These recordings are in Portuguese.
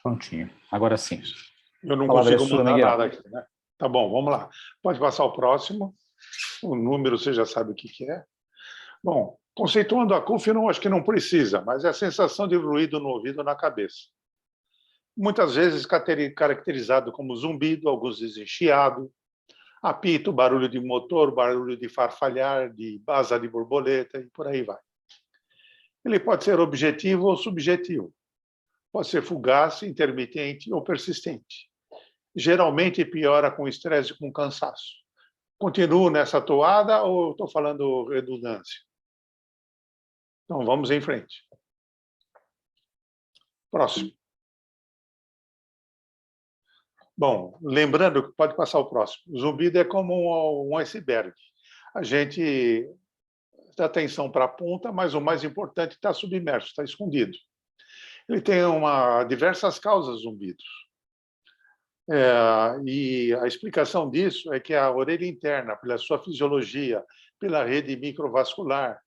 Prontinho. Agora sim. Eu não consigo mudar nada aqui, né? Tá bom, vamos lá. Pode passar o próximo. O número você já sabe o que é. Bom, conceituando a CUF, acho que não precisa, mas é a sensação de ruído no ouvido ou na cabeça. Muitas vezes caracterizado como zumbido, alguns dizem chiado, apito, barulho de motor, barulho de farfalhar, de asa de borboleta e por aí vai. Ele pode ser objetivo ou subjetivo. Pode ser fugaz, intermitente ou persistente. Geralmente piora com estresse e com cansaço. Continuo nessa toada ou estou falando redundância? Então, vamos em frente. Próximo. Bom, lembrando que pode passar o próximo. O zumbido é como um iceberg. A gente dá atenção para a ponta, mas o mais importante está submerso, está escondido. Ele tem diversas causas zumbidos. E a explicação disso é que a orelha interna, pela sua fisiologia, pela rede microvascular,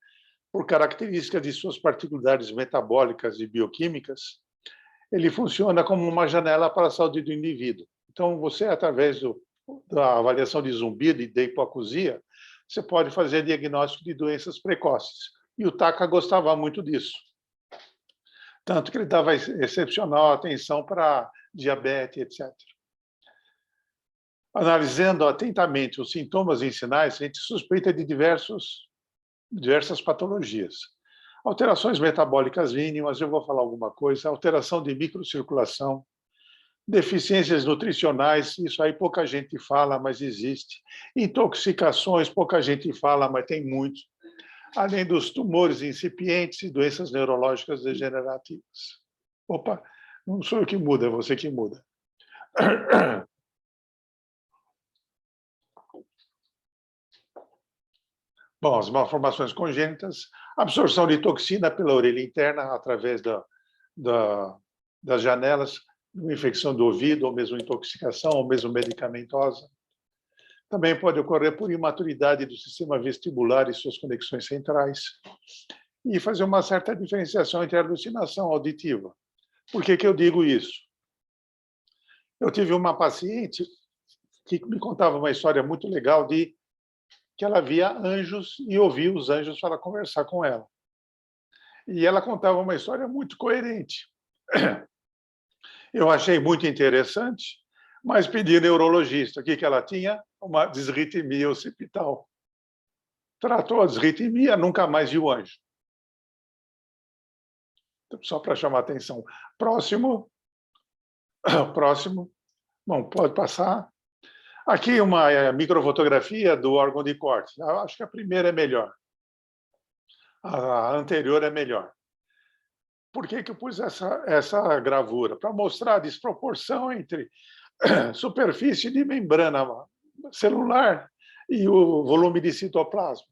por características de suas particularidades metabólicas e bioquímicas, ele funciona como uma janela para a saúde do indivíduo. Então, você, através da avaliação de zumbido e de hipoacusia, você pode fazer diagnóstico de doenças precoces. E o Taka gostava muito disso. Tanto que ele dava excepcional atenção para diabetes, etc. Analisando atentamente os sintomas e sinais, a gente suspeita de diversas patologias. Alterações metabólicas mínimas, eu vou falar alguma coisa, alteração de microcirculação, deficiências nutricionais, isso aí pouca gente fala, mas existe. Intoxicações, pouca gente fala, mas tem muitos. Além dos tumores incipientes e doenças neurológicas degenerativas. Opa, não sou eu que muda, é você que muda. Bom, as malformações congênitas, absorção de toxina pela orelha interna através das janelas, uma infecção do ouvido, ou mesmo intoxicação, ou mesmo medicamentosa. Também pode ocorrer por imaturidade do sistema vestibular e suas conexões centrais. E fazer uma certa diferenciação entre a alucinação auditiva. Por que eu digo isso? Eu tive uma paciente que me contava uma história muito legal de que ela via anjos e ouvia os anjos para conversar com ela. E ela contava uma história muito coerente. Eu achei muito interessante, mas pedi ao neurologista. O que ela tinha? Uma disritmia occipital. Tratou a disritmia, nunca mais viu anjo. Só para chamar a atenção. Próximo. Próximo. Bom, pode passar. Aqui uma microfotografia do órgão de corte. Eu acho que a primeira é melhor. A anterior é melhor. Por que eu pus essa gravura? Para mostrar a desproporção entre superfície de membrana celular e o volume de citoplasma.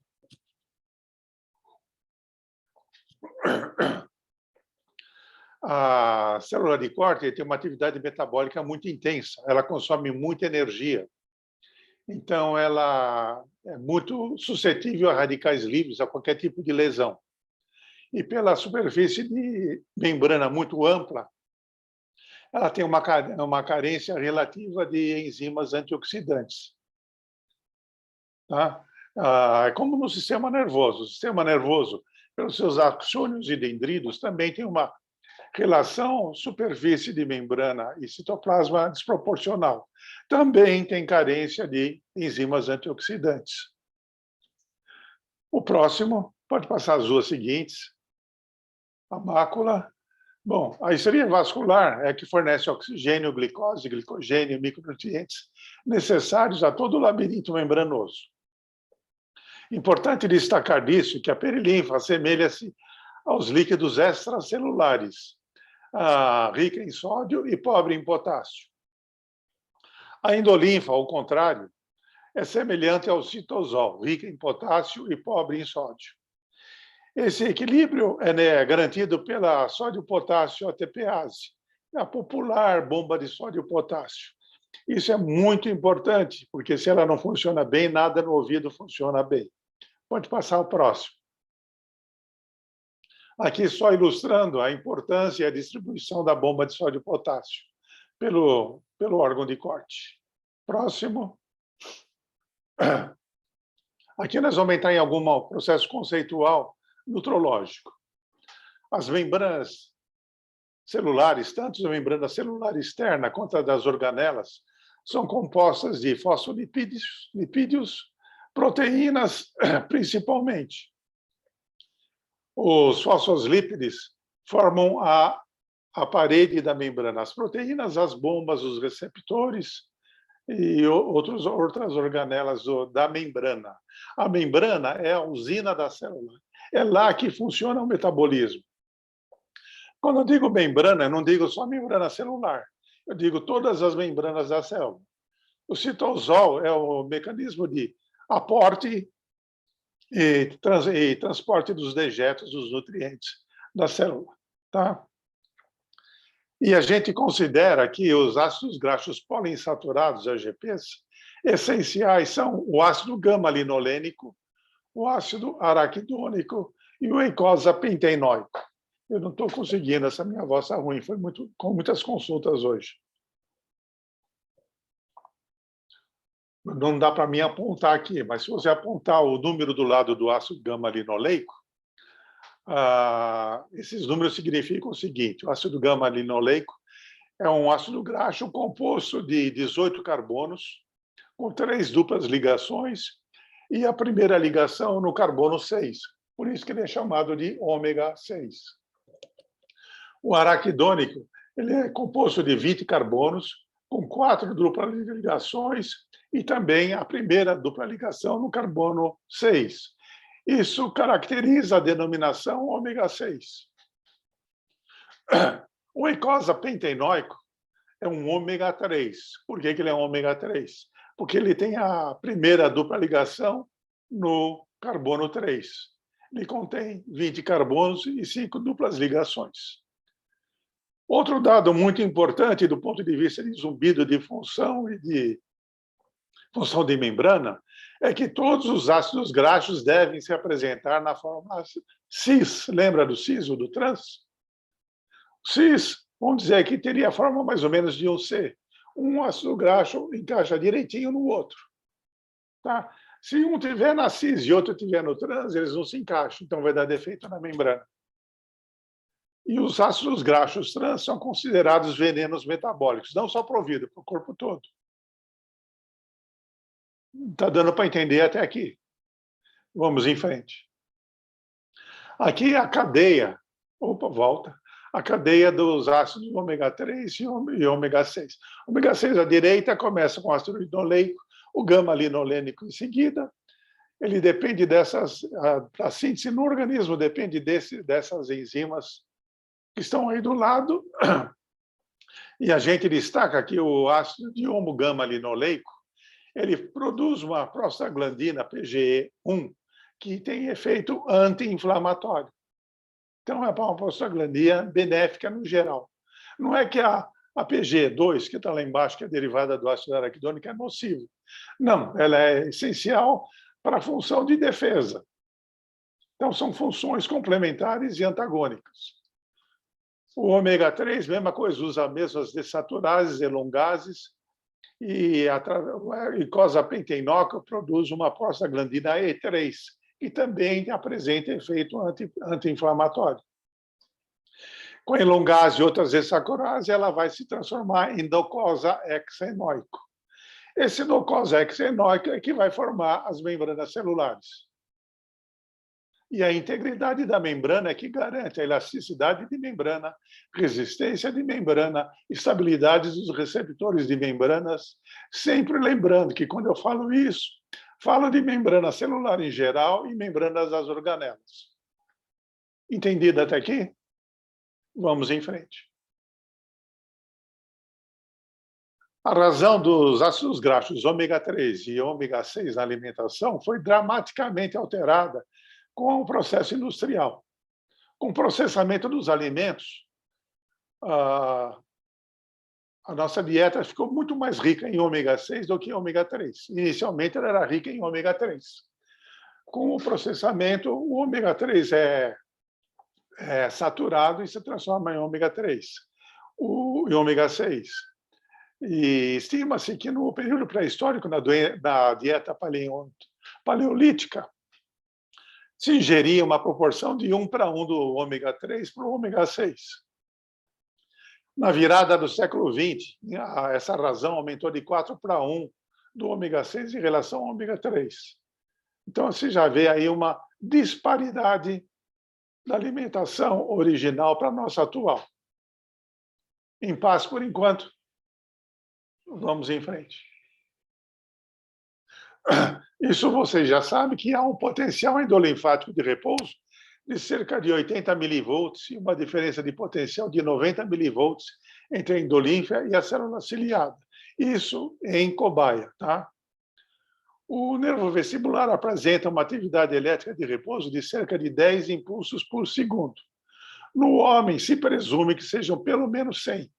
A célula de corte tem uma atividade metabólica muito intensa, ela consome muita energia. Então, ela é muito suscetível a radicais livres, a qualquer tipo de lesão. E pela superfície de membrana muito ampla, ela tem uma carência relativa de enzimas antioxidantes. Tá? É como no sistema nervoso. O sistema nervoso, pelos seus axônios e dendridos, também tem uma relação superfície de membrana e citoplasma desproporcional. Também tem carência de enzimas antioxidantes. O próximo, pode passar as duas seguintes. A mácula. Bom, a histeria vascular é que fornece oxigênio, glicose, glicogênio e micronutrientes necessários a todo o labirinto membranoso. Importante destacar disso que a perilinfa assemelha-se aos líquidos extracelulares, rica em sódio e pobre em potássio. A endolinfa, ao contrário, é semelhante ao citosol, rica em potássio e pobre em sódio. Esse equilíbrio é garantido pela sódio-potássio ATPase, a popular bomba de sódio-potássio. Isso é muito importante, porque se ela não funciona bem, nada no ouvido funciona bem. Pode passar ao próximo. Aqui só ilustrando a importância e a distribuição da bomba de sódio e potássio pelo órgão de corte. Próximo. Aqui nós vamos entrar em algum processo conceitual nutrológico. As membranas celulares, tanto a membrana celular externa quanto a das organelas, são compostas de fosfolipídios, proteínas, principalmente. Os fosfolípides formam a parede da membrana. As proteínas, as bombas, os receptores e outras organelas da membrana. A membrana é a usina da célula. É lá que funciona o metabolismo. Quando eu digo membrana, eu não digo só membrana celular. Eu digo todas as membranas da célula. O citosol é o mecanismo de aporte e transporte dos dejetos, dos nutrientes da célula. Tá? E a gente considera que os ácidos graxos poliinsaturados, AGPs, essenciais são o ácido gama-linolênico, o ácido araquidônico e o eicosapentaenoico. Eu não estou conseguindo, essa minha voz está ruim, foi com muitas consultas hoje. Não dá para mim apontar aqui, mas se você apontar o número do lado do ácido gama-linoleico, esses números significam o seguinte: o ácido gama-linoleico é um ácido graxo composto de 18 carbonos, com 3 duplas ligações, e a primeira ligação no carbono 6, por isso que ele é chamado de ômega 6. O araquidônico ele é composto de 20 carbonos, com 4 duplas ligações e também a primeira dupla ligação no carbono 6. Isso caracteriza a denominação ômega 6. O eicosapentaenoico é um ômega 3. Por que ele é um ômega 3? Porque ele tem a primeira dupla ligação no carbono 3. Ele contém 20 carbonos e 5 duplas ligações. Outro dado muito importante do ponto de vista de zumbido de função e de função de membrana é que todos os ácidos graxos devem se apresentar na forma cis. Lembra do cis ou do trans? Cis, vamos dizer que teria a forma mais ou menos de um C. Um ácido graxo encaixa direitinho no outro. Tá? Se um tiver na cis e outro tiver no trans, eles não se encaixam, então vai dar defeito na membrana. E os ácidos graxos trans são considerados venenos metabólicos, não só para o ouvido, para o corpo todo. Está dando para entender até aqui. Vamos em frente. Aqui a cadeia, volta, a cadeia dos ácidos ômega 3 e ômega 6. Ômega 6 à direita começa com ácido linoleico, o gama-linolênico em seguida. Ele depende a síntese no organismo depende dessas enzimas que estão aí do lado, e a gente destaca aqui o ácido de homo-gama-linoleico, ele produz uma prostaglandina PGE1, que tem efeito anti-inflamatório. Então, é uma prostaglandina benéfica no geral. Não é que a PGE2, que está lá embaixo, que é derivada do ácido araquidônico, é nocivo. Não, ela é essencial para a função de defesa. Então, são funções complementares e antagônicas. O ômega 3, mesma coisa, usa as mesmas desaturases, elongases, e a eicosapentaenoico produz uma prostaglandina E3, que também apresenta efeito anti-inflamatório. Com a elongase e outras desacurases, ela vai se transformar em docosahexaenoico. Esse docosahexaenoico é que vai formar as membranas celulares. E a integridade da membrana é que garante a elasticidade de membrana, resistência de membrana, estabilidade dos receptores de membranas, sempre lembrando que, quando eu falo isso, falo de membrana celular em geral e membranas das organelas. Entendido até aqui? Vamos em frente. A razão dos ácidos graxos ômega 3 e ômega 6 na alimentação foi dramaticamente alterada com o processo industrial. Com o processamento dos alimentos, a nossa dieta ficou muito mais rica em ômega 6 do que em ômega 3. Inicialmente, ela era rica em ômega 3. Com o processamento, o ômega 3 é saturado e se transforma em ômega 3, em ômega 6. E estima-se que no período pré-histórico, na dieta paleolítica, se ingeria uma proporção de 1:1 do ômega 3 para o ômega 6. Na virada do século XX, essa razão aumentou de 4:1 do ômega 6 em relação ao ômega 3. Então, você já vê aí uma disparidade da alimentação original para a nossa atual. Em paz por enquanto. Vamos em frente. Isso vocês já sabem que há um potencial endolinfático de repouso de cerca de 80 milivolts e uma diferença de potencial de 90 milivolts entre a endolínfia e a célula ciliada. Isso em cobaia, tá? O nervo vestibular apresenta uma atividade elétrica de repouso de cerca de 10 impulsos por segundo. No homem, se presume que sejam pelo menos 100.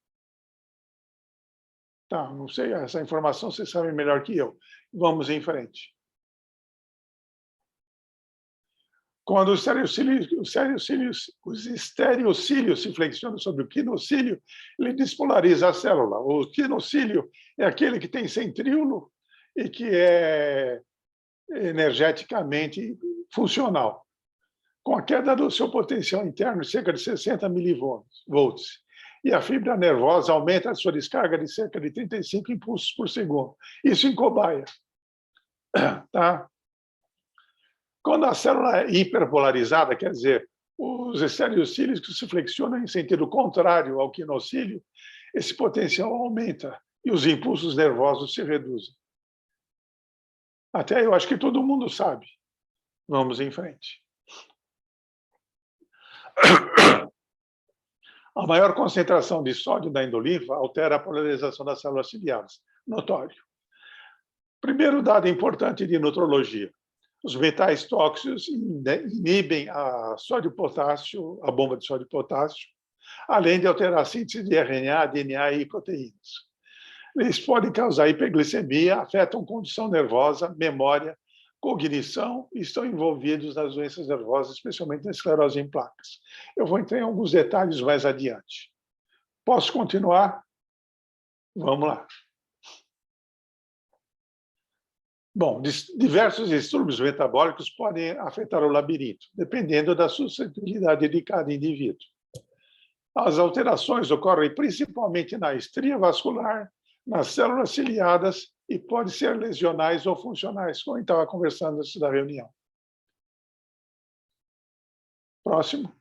Tá, não sei, essa informação vocês sabem melhor que eu. Vamos em frente. Quando os estereocílios se flexionam sobre o quinocílio, ele despolariza a célula. O quinocílio é aquele que tem centríolo e que é energeticamente funcional. Com a queda do seu potencial interno, cerca de 60 milivolts, e a fibra nervosa aumenta a sua descarga de cerca de 35 impulsos por segundo. Isso em cobaia. Tá? Quando a célula é hiperpolarizada, quer dizer, os estereocílios que se flexionam em sentido contrário ao quinocílio, esse potencial aumenta e os impulsos nervosos se reduzem. Até eu acho que todo mundo sabe. Vamos em frente. A maior concentração de sódio da endolinfa altera a polarização das células ciliares. Notório. Primeiro dado importante de nutrologia. Os metais tóxicos inibem a sódio-potássio, a bomba de sódio-potássio, além de alterar a síntese de RNA, DNA e proteínas. Eles podem causar hiperglicemia, afetam condução nervosa, memória, cognição e estão envolvidos nas doenças nervosas, especialmente na esclerose em placas. Eu vou entrar em alguns detalhes mais adiante. Posso continuar? Vamos lá. Bom, diversos distúrbios metabólicos podem afetar o labirinto, dependendo da suscetibilidade de cada indivíduo. As alterações ocorrem principalmente na estria vascular, nas células ciliadas e podem ser lesionais ou funcionais, como eu estava conversando antes da reunião. Próximo.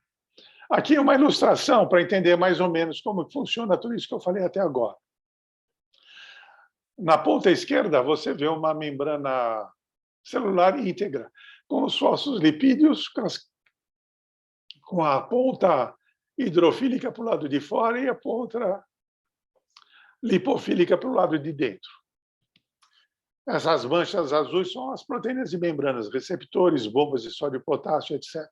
Aqui uma ilustração para entender mais ou menos como funciona tudo isso que eu falei até agora. Na ponta esquerda, você vê uma membrana celular íntegra, com os fosfolipídios, com a ponta hidrofílica para o lado de fora e a ponta lipofílica para o lado de dentro. Essas manchas azuis são as proteínas de membranas, receptores, bombas de sódio e potássio, etc.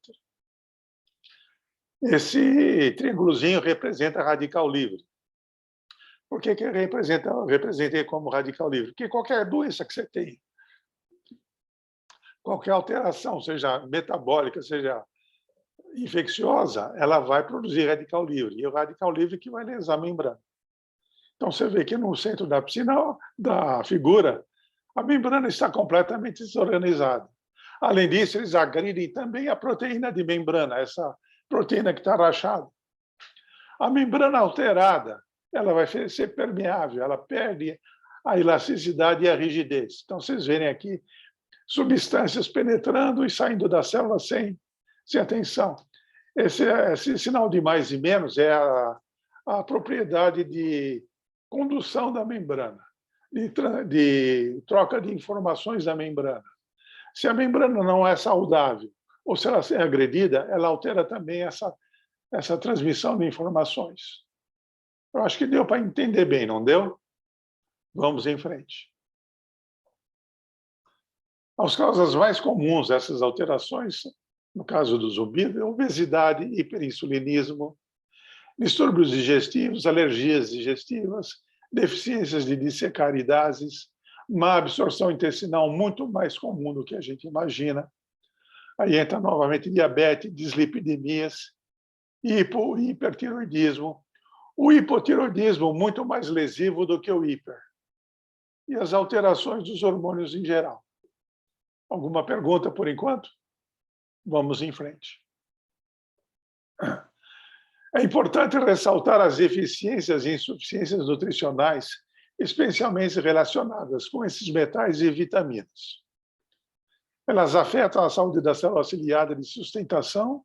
Esse triângulozinho representa radical livre. Por que representei como radical livre? Porque qualquer doença que você tem, qualquer alteração, seja metabólica, seja infecciosa, ela vai produzir radical livre. E o radical livre que vai lesar a membrana. Então, você vê que no centro da piscina, da figura, a membrana está completamente desorganizada. Além disso, eles agridem também a proteína de membrana, essa proteína que está rachada. A membrana alterada, ela vai ser permeável, ela perde a elasticidade e a rigidez. Então, vocês verem aqui substâncias penetrando e saindo da célula sem atenção. Esse sinal de mais e menos é a propriedade de condução da membrana, de troca de informações da membrana. Se a membrana não é saudável, ou se ela é agredida, ela altera também essa transmissão de informações. Eu acho que deu para entender bem, não deu? Vamos em frente. As causas mais comuns dessas alterações, no caso do zumbido, é obesidade, hiperinsulinismo, distúrbios digestivos, alergias digestivas, deficiências de dissecaridades, má absorção intestinal muito mais comum do que a gente imagina. Aí entra novamente diabetes, dislipidemias, hipo e hipertiroidismo. O hipotiroidismo muito mais lesivo do que o hiper. E as alterações dos hormônios em geral. Alguma pergunta por enquanto? Vamos em frente. É importante ressaltar as deficiências e insuficiências nutricionais, especialmente relacionadas com esses metais e vitaminas. Elas afetam a saúde da célula ciliada de sustentação,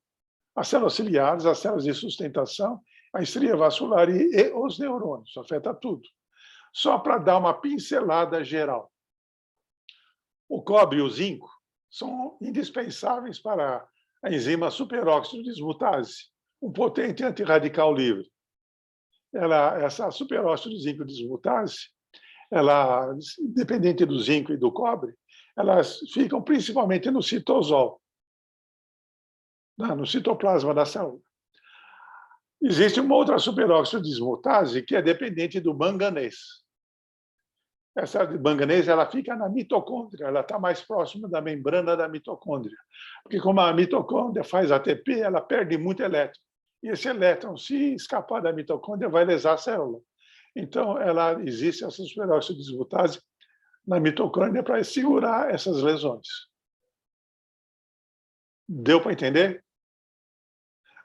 as células ciliares, as células de sustentação, a estria vascular e os neurônios, afeta tudo. Só para dar uma pincelada geral. O cobre e o zinco são indispensáveis para a enzima superóxido dismutase, um potente antirradical livre. Essa superóxido de zinco dismutase, ela, independente do zinco e do cobre, elas ficam principalmente no citosol, no citoplasma da célula. Existe uma outra superóxido dismutase que é dependente do manganês. Essa manganês ela fica na mitocôndria, ela está mais próxima da membrana da mitocôndria. Porque como a mitocôndria faz ATP, ela perde muito elétron. E esse elétron, se escapar da mitocôndria, vai lesar a célula. Então, existe essa superóxido dismutase na mitocôndria para segurar essas lesões. Deu para entender?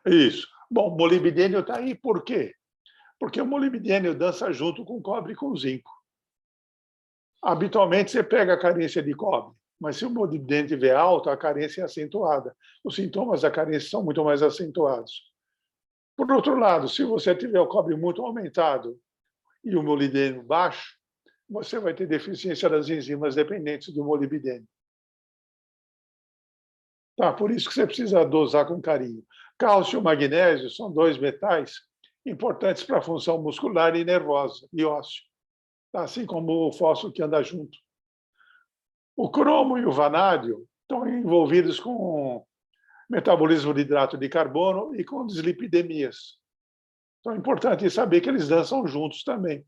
Isso. Bom, o molibdênio está aí por quê? Porque o molibdênio dança junto com o cobre e com o zinco. Habitualmente, você pega a carência de cobre, mas se o molibdênio estiver alto, a carência é acentuada. Os sintomas da carência são muito mais acentuados. Por outro lado, se você tiver o cobre muito aumentado e o molibdênio baixo, você vai ter deficiência das enzimas dependentes do molibdênio. Tá, por isso que você precisa dosar com carinho. Cálcio e magnésio são dois metais importantes para a função muscular e nervosa e óssea, assim como o fósforo que anda junto. O cromo e o vanádio estão envolvidos com metabolismo de hidrato de carbono e com dislipidemias. Então é importante saber que eles dançam juntos também.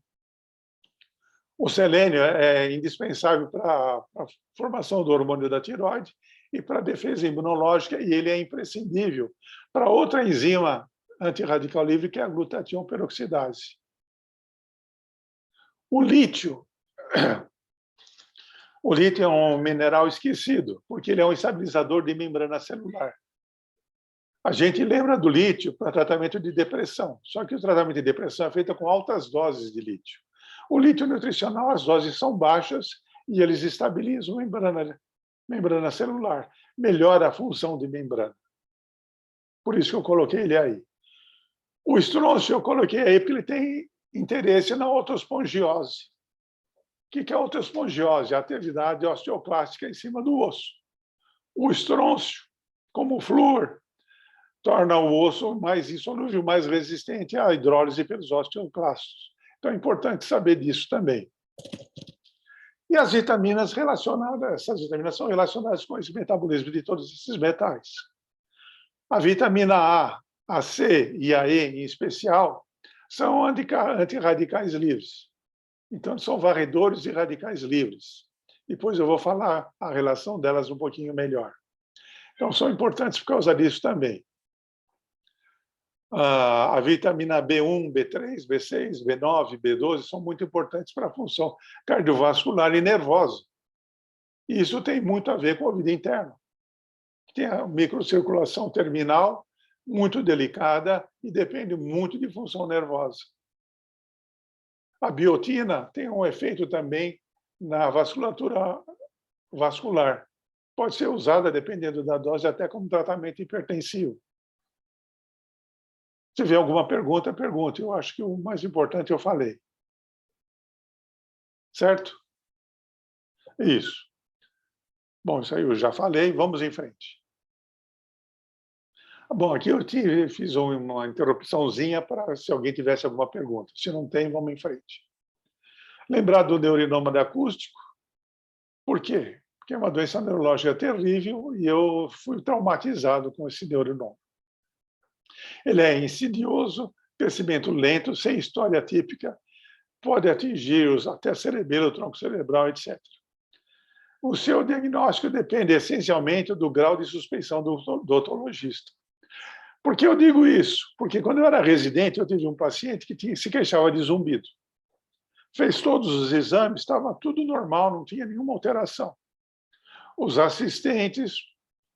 O selênio é indispensável para a formação do hormônio da tireoide e para a defesa imunológica, e ele é imprescindível para outra enzima antirradical livre, que é a glutatião peroxidase. O lítio é um mineral esquecido, porque ele é um estabilizador de membrana celular. A gente lembra do lítio para tratamento de depressão, só que o tratamento de depressão é feito com altas doses de lítio. O lítio nutricional, as doses são baixas e eles estabilizam a membrana celular, melhora a função de membrana. Por isso que eu coloquei ele aí. O estrôncio eu coloquei aí porque ele tem interesse na autoespongiose. O que é a autoespongiose? A atividade osteoclástica em cima do osso. O estrôncio, como o flúor, torna o osso mais insolúvel, mais resistente à hidrólise pelos osteoclastos. Então é importante saber disso também. E as vitaminas relacionadas, essas vitaminas são relacionadas com esse metabolismo de todos esses metais. A vitamina A, a C e a E, em especial, são antirradicais livres. Então, são varredores e radicais livres. Depois eu vou falar a relação delas um pouquinho melhor. Então, são importantes por causa disso também. A vitamina B1, B3, B6, B9, B12 são muito importantes para a função cardiovascular e nervosa. E isso tem muito a ver com a vida interna. Tem a microcirculação terminal, muito delicada, e depende muito de função nervosa. A biotina tem um efeito também na vasculatura vascular. Pode ser usada, dependendo da dose, até como tratamento hipertensivo. Se tiver alguma pergunta, pergunte. Eu acho que o mais importante eu falei. Certo? Isso. Bom, isso aí eu já falei. Vamos em frente. Bom, aqui eu fiz uma interrupçãozinha para se alguém tivesse alguma pergunta. Se não tem, vamos em frente. Lembrar do neurinoma acústico? Por quê? Porque é uma doença neurológica terrível e eu fui traumatizado com esse neurinoma. Ele é insidioso, crescimento lento, sem história típica, pode atingir até cerebelo, tronco cerebral, etc. O seu diagnóstico depende essencialmente do grau de suspeição do otologista. Por que eu digo isso? Porque quando eu era residente, eu tive um paciente que se queixava de zumbido. Fez todos os exames, estava tudo normal, não tinha nenhuma alteração. Os assistentes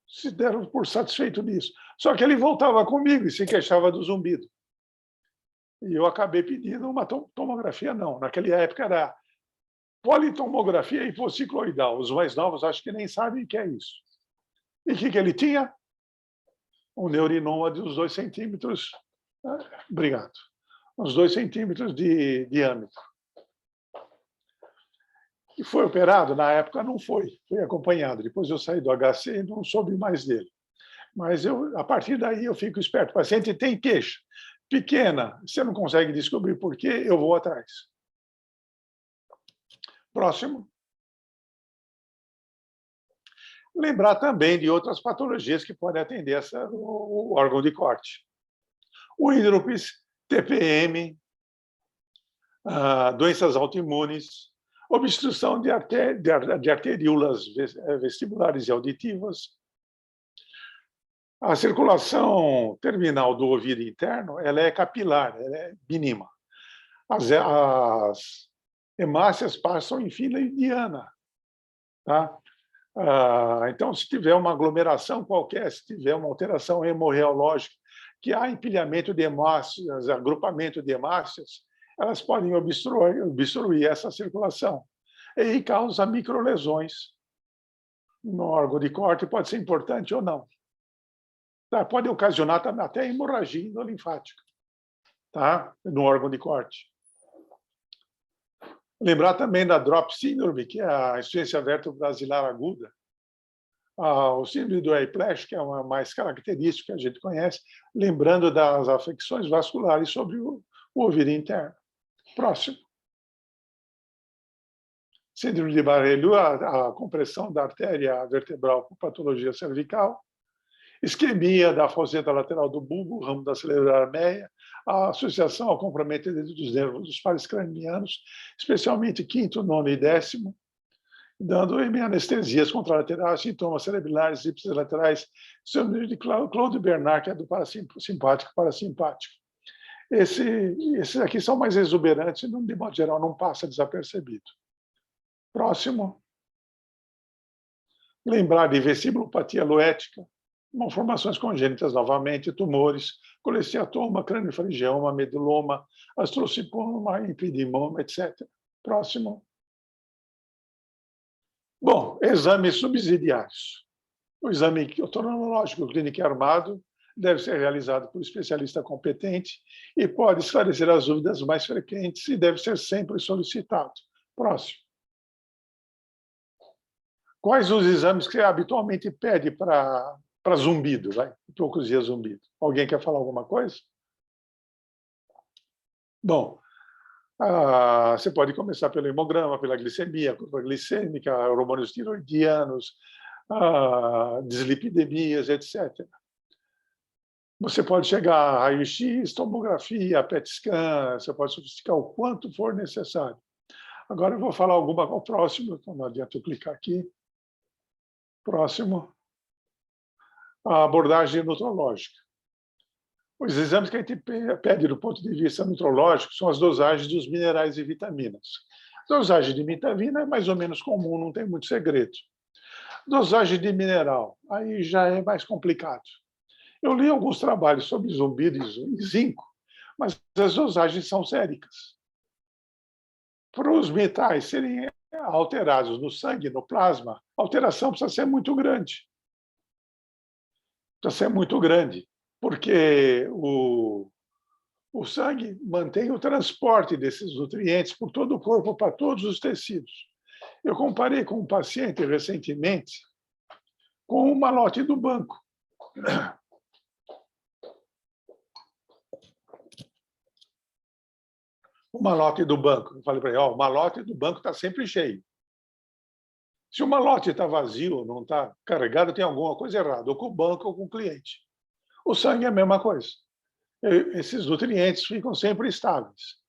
se deram por satisfeito nisso. Só que ele voltava comigo e se queixava do zumbido. E eu acabei pedindo uma tomografia, não. Naquela época era politomografia hipocicloidal. Os mais novos acho que nem sabem o que é isso. E o que ele tinha? Um neurinoma de uns 2 centímetros. Obrigado. Uns 2 centímetros de diâmetro. E foi operado? Na época não foi acompanhado. Depois eu saí do HC e não soube mais dele. Mas a partir daí eu fico esperto. O paciente tem queixa pequena, você não consegue descobrir por quê, eu vou atrás. Próximo. Lembrar também de outras patologias que podem atender o órgão de corte. O hidropis, TPM, doenças autoimunes, obstrução de arteríolas vestibulares e auditivas. A circulação terminal do ouvido interno ela é capilar, ela é mínima. As hemácias passam em fila indiana. Tá? Então, se tiver uma aglomeração qualquer, se tiver uma alteração hemorreológica, que há empilhamento de hemácias, agrupamento de hemácias, elas podem obstruir essa circulação. E causa microlesões no órgão de corte, pode ser importante ou não. Tá? Pode ocasionar também até hemorragia linfática, tá? No órgão de corte. Lembrar também da drop síndrome, que é a insuficiência vertebro-basilar aguda. O síndrome do Whiplash, que é uma mais característica que a gente conhece, lembrando das afecções vasculares sobre o ouvido interno. Próximo. Síndrome de Barré-Liu, a compressão da artéria vertebral por patologia cervical. Isquemia da falseta lateral do bulbo, ramo da cerebral arméia, a associação ao comprometimento dos nervos dos pares cranianos, especialmente quinto, nono e décimo, dando anestesias contralaterais, sintomas cerebrais, ipsilaterais, síndrome de Claude Bernard, que é do parasimpático parasimpático. Esses aqui são mais exuberantes e, de modo geral, não passa desapercebido. Próximo. Lembrar de vestibulopatia loética, malformações congênitas novamente, tumores, colesteatoma, crâniofaringioma, meduloma, astrocipoma, impedimoma, etc. Próximo. Bom, exames subsidiários. O exame otorrinolatório clínico e armado deve ser realizado por especialista competente e pode esclarecer as dúvidas mais frequentes e deve ser sempre solicitado. Próximo. Quais os exames que habitualmente pede para zumbido, hipoacusia zumbido? Alguém quer falar alguma coisa? Bom, você pode começar pelo hemograma, pela glicemia, curva glicêmica, hormônios tiroidianos, dislipidemias, etc. Você pode chegar a raio-x, tomografia, PET scan, você pode sofisticar o quanto for necessário. Agora eu vou falar alguma ao próximo, então não adianta eu clicar aqui. Próximo. A abordagem nutrológica. Os exames que a gente pede do ponto de vista nutrológico são as dosagens dos minerais e vitaminas. Dosagem de vitamina é mais ou menos comum, não tem muito segredo. Dosagem de mineral, aí já é mais complicado. Eu li alguns trabalhos sobre zumbido e zinco, mas as dosagens são séricas. Para os metais serem alterados no sangue, no plasma, a alteração precisa ser muito grande. Precisa ser muito grande, porque o sangue mantém o transporte desses nutrientes por todo o corpo, para todos os tecidos. Eu comparei com um paciente recentemente com o malote do banco. O malote do banco. Eu falei para ele, o malote do banco está sempre cheio. Se o malote está vazio, não está carregado, tem alguma coisa errada, ou com o banco ou com o cliente. O sangue é a mesma coisa. Esses nutrientes ficam sempre estáveis.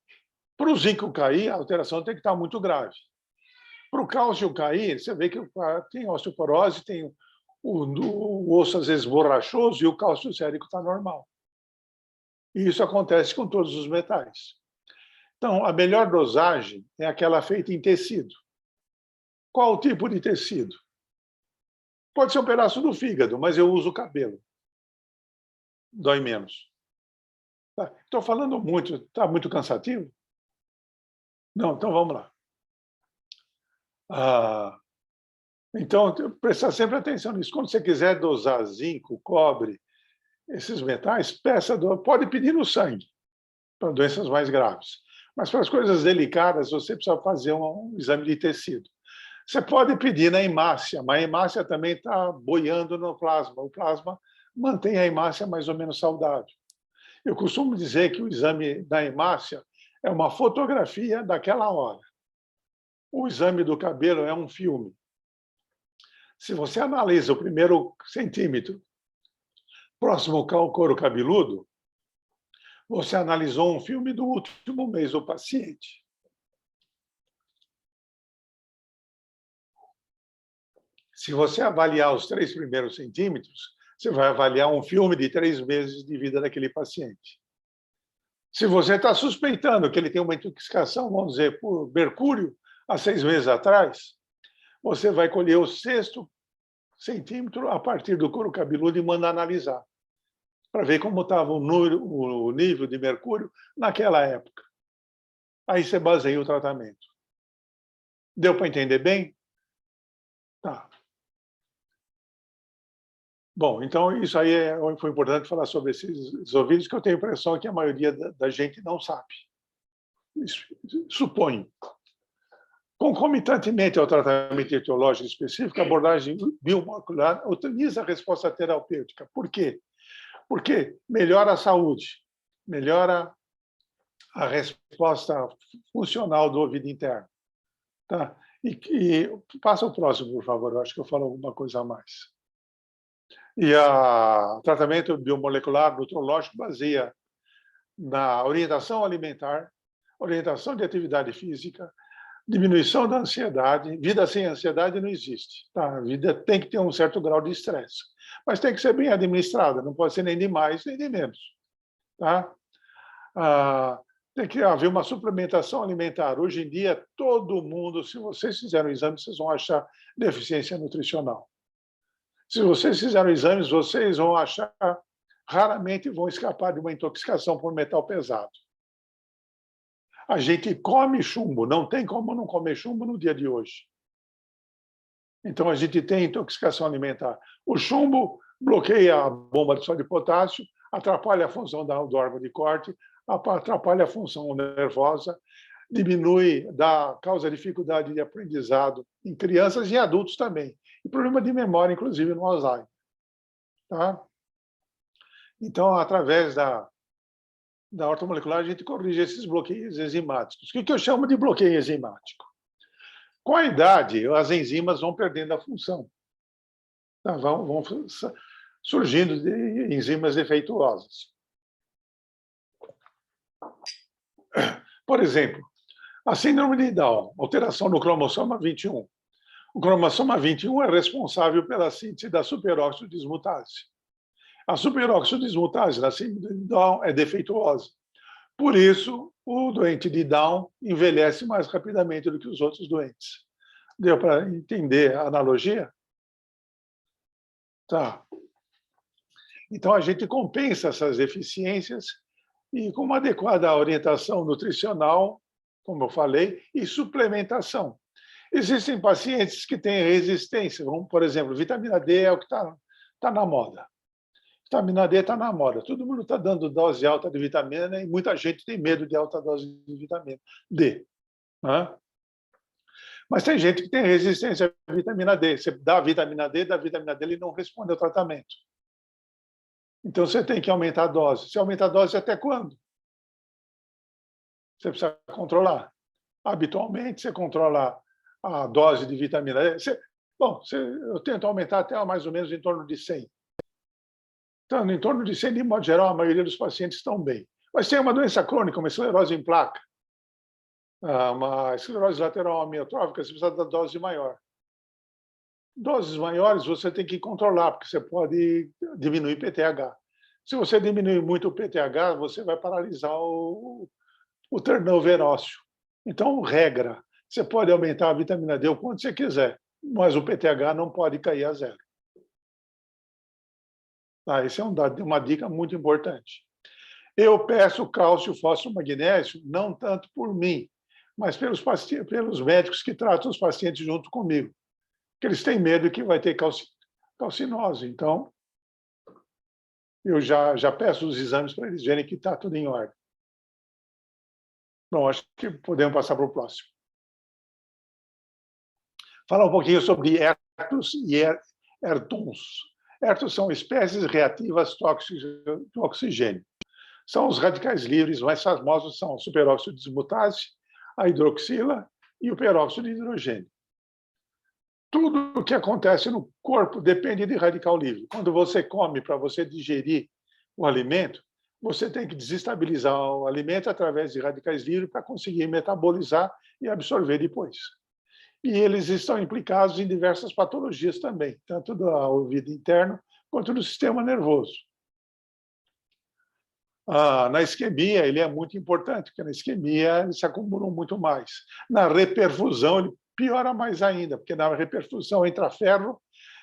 Para o zinco cair, a alteração tem que estar muito grave. Para o cálcio cair, você vê que tem osteoporose, tem o osso às vezes borrachoso e o cálcio sérico está normal. E isso acontece com todos os metais. Então, a melhor dosagem é aquela feita em tecido. Qual o tipo de tecido? Pode ser um pedaço do fígado, mas eu uso o cabelo. Dói menos. Estou falando muito, está muito cansativo? Não, então vamos lá. Então, prestar sempre atenção nisso. Quando você quiser dosar zinco, cobre, esses metais, pode pedir no sangue, para doenças mais graves. Mas para as coisas delicadas, você precisa fazer um exame de tecido. Você pode pedir na hemácia, mas a hemácia também está boiando no plasma. O plasma mantém a hemácia mais ou menos saudável. Eu costumo dizer que o exame da hemácia é uma fotografia daquela hora. O exame do cabelo é um filme. Se você analisa o primeiro centímetro próximo ao couro cabeludo, você analisou um filme do último mês do paciente. Se você avaliar os 3 primeiros centímetros, você vai avaliar um filme de 3 meses de vida daquele paciente. Se você está suspeitando que ele tem uma intoxicação, vamos dizer, por mercúrio, há 6 meses atrás, você vai colher o 6º centímetro a partir do couro cabeludo e manda analisar, para ver como estava o nível de mercúrio naquela época. Aí você baseia o tratamento. Deu para entender bem? Tá. Bom, então isso aí foi importante falar sobre esses ouvidos, que eu tenho a impressão que a maioria da gente não sabe. Suponho. Concomitantemente ao tratamento etiológico específico, a abordagem biomolecular utiliza a resposta terapêutica. Por quê? Porque melhora a saúde, melhora a resposta funcional do ouvido interno. Tá? E passa o próximo, por favor, eu acho que eu falo alguma coisa a mais. E o tratamento biomolecular nutrológico baseia na orientação alimentar, orientação de atividade física, diminuição da ansiedade. Vida sem ansiedade não existe. Tá? A vida tem que ter um certo grau de estresse, mas tem que ser bem administrada, não pode ser nem de mais nem de menos. Tá? Tem que haver uma suplementação alimentar. Hoje em dia, todo mundo, se vocês fizerem um exame, vocês vão achar deficiência nutricional. Se vocês fizerem exames, vocês vão achar, raramente vão escapar de uma intoxicação por metal pesado. A gente come chumbo, não tem como não comer chumbo no dia de hoje. Então, a gente tem intoxicação alimentar. O chumbo bloqueia a bomba de sódio e potássio, atrapalha a função do órgão de corte, atrapalha a função nervosa, causa dificuldade de aprendizado em crianças e adultos também. E problema de memória, inclusive, no Alzheimer. Tá? Então, através da ortomolecular, a gente corrige esses bloqueios enzimáticos. O que eu chamo de bloqueio enzimático? Com a idade, as enzimas vão perdendo a função. Tá? Vão surgindo enzimas defeituosas. Por exemplo, a síndrome de Down, alteração no cromossoma 21. O cromossoma 21 é responsável pela síntese da superóxido dismutase. A superóxido dismutase na síndrome de Down é defeituosa. Por isso, o doente de Down envelhece mais rapidamente do que os outros doentes. Deu para entender a analogia? Tá. Então, a gente compensa essas deficiências e com uma adequada orientação nutricional, como eu falei, e suplementação. Existem pacientes que têm resistência, como, por exemplo, vitamina D é o que está na moda. Vitamina D está na moda. Todo mundo está dando dose alta de vitamina e muita gente tem medo de alta dose de vitamina D. Né? Mas tem gente que tem resistência à vitamina D. Você dá vitamina D, ele não responde ao tratamento. Então, você tem que aumentar a dose. Você aumenta a dose até quando? Você precisa controlar. Habitualmente, você controla a dose de vitamina D. Eu tento aumentar até mais ou menos em torno de 100. Então, em torno de 100, de modo geral, a maioria dos pacientes estão bem. Mas tem uma doença crônica, uma esclerose em placa. Uma esclerose lateral amiotrófica, você precisa da dose maior. Doses maiores você tem que controlar, porque você pode diminuir PTH. Se você diminuir muito o PTH, você vai paralisar o turnover ósseo. Então, regra, você pode aumentar a vitamina D o quanto você quiser, mas o PTH não pode cair a zero. Esse é uma dica muito importante. Eu peço cálcio, fósforo, magnésio, não tanto por mim, mas pelos médicos que tratam os pacientes junto comigo, que eles têm medo que vai ter calcinose. Então, eu já peço os exames para eles verem que está tudo em ordem. Bom, acho que podemos passar para o próximo. Falar um pouquinho sobre ertos e ertons. Ertos são espécies reativas tóxicas do oxigênio. São os radicais livres mais famosos, são o superóxido de dismutase, a hidroxila e o peróxido de hidrogênio. Tudo o que acontece no corpo depende de radical livre. Quando você come, para você digerir o alimento, você tem que desestabilizar o alimento através de radicais livres para conseguir metabolizar e absorver depois. E eles estão implicados em diversas patologias também, tanto do ouvido interno quanto do sistema nervoso. Na isquemia, ele é muito importante, porque na isquemia eles se acumulam muito mais. Na reperfusão, ele piora mais ainda, porque na reperfusão entra ferro,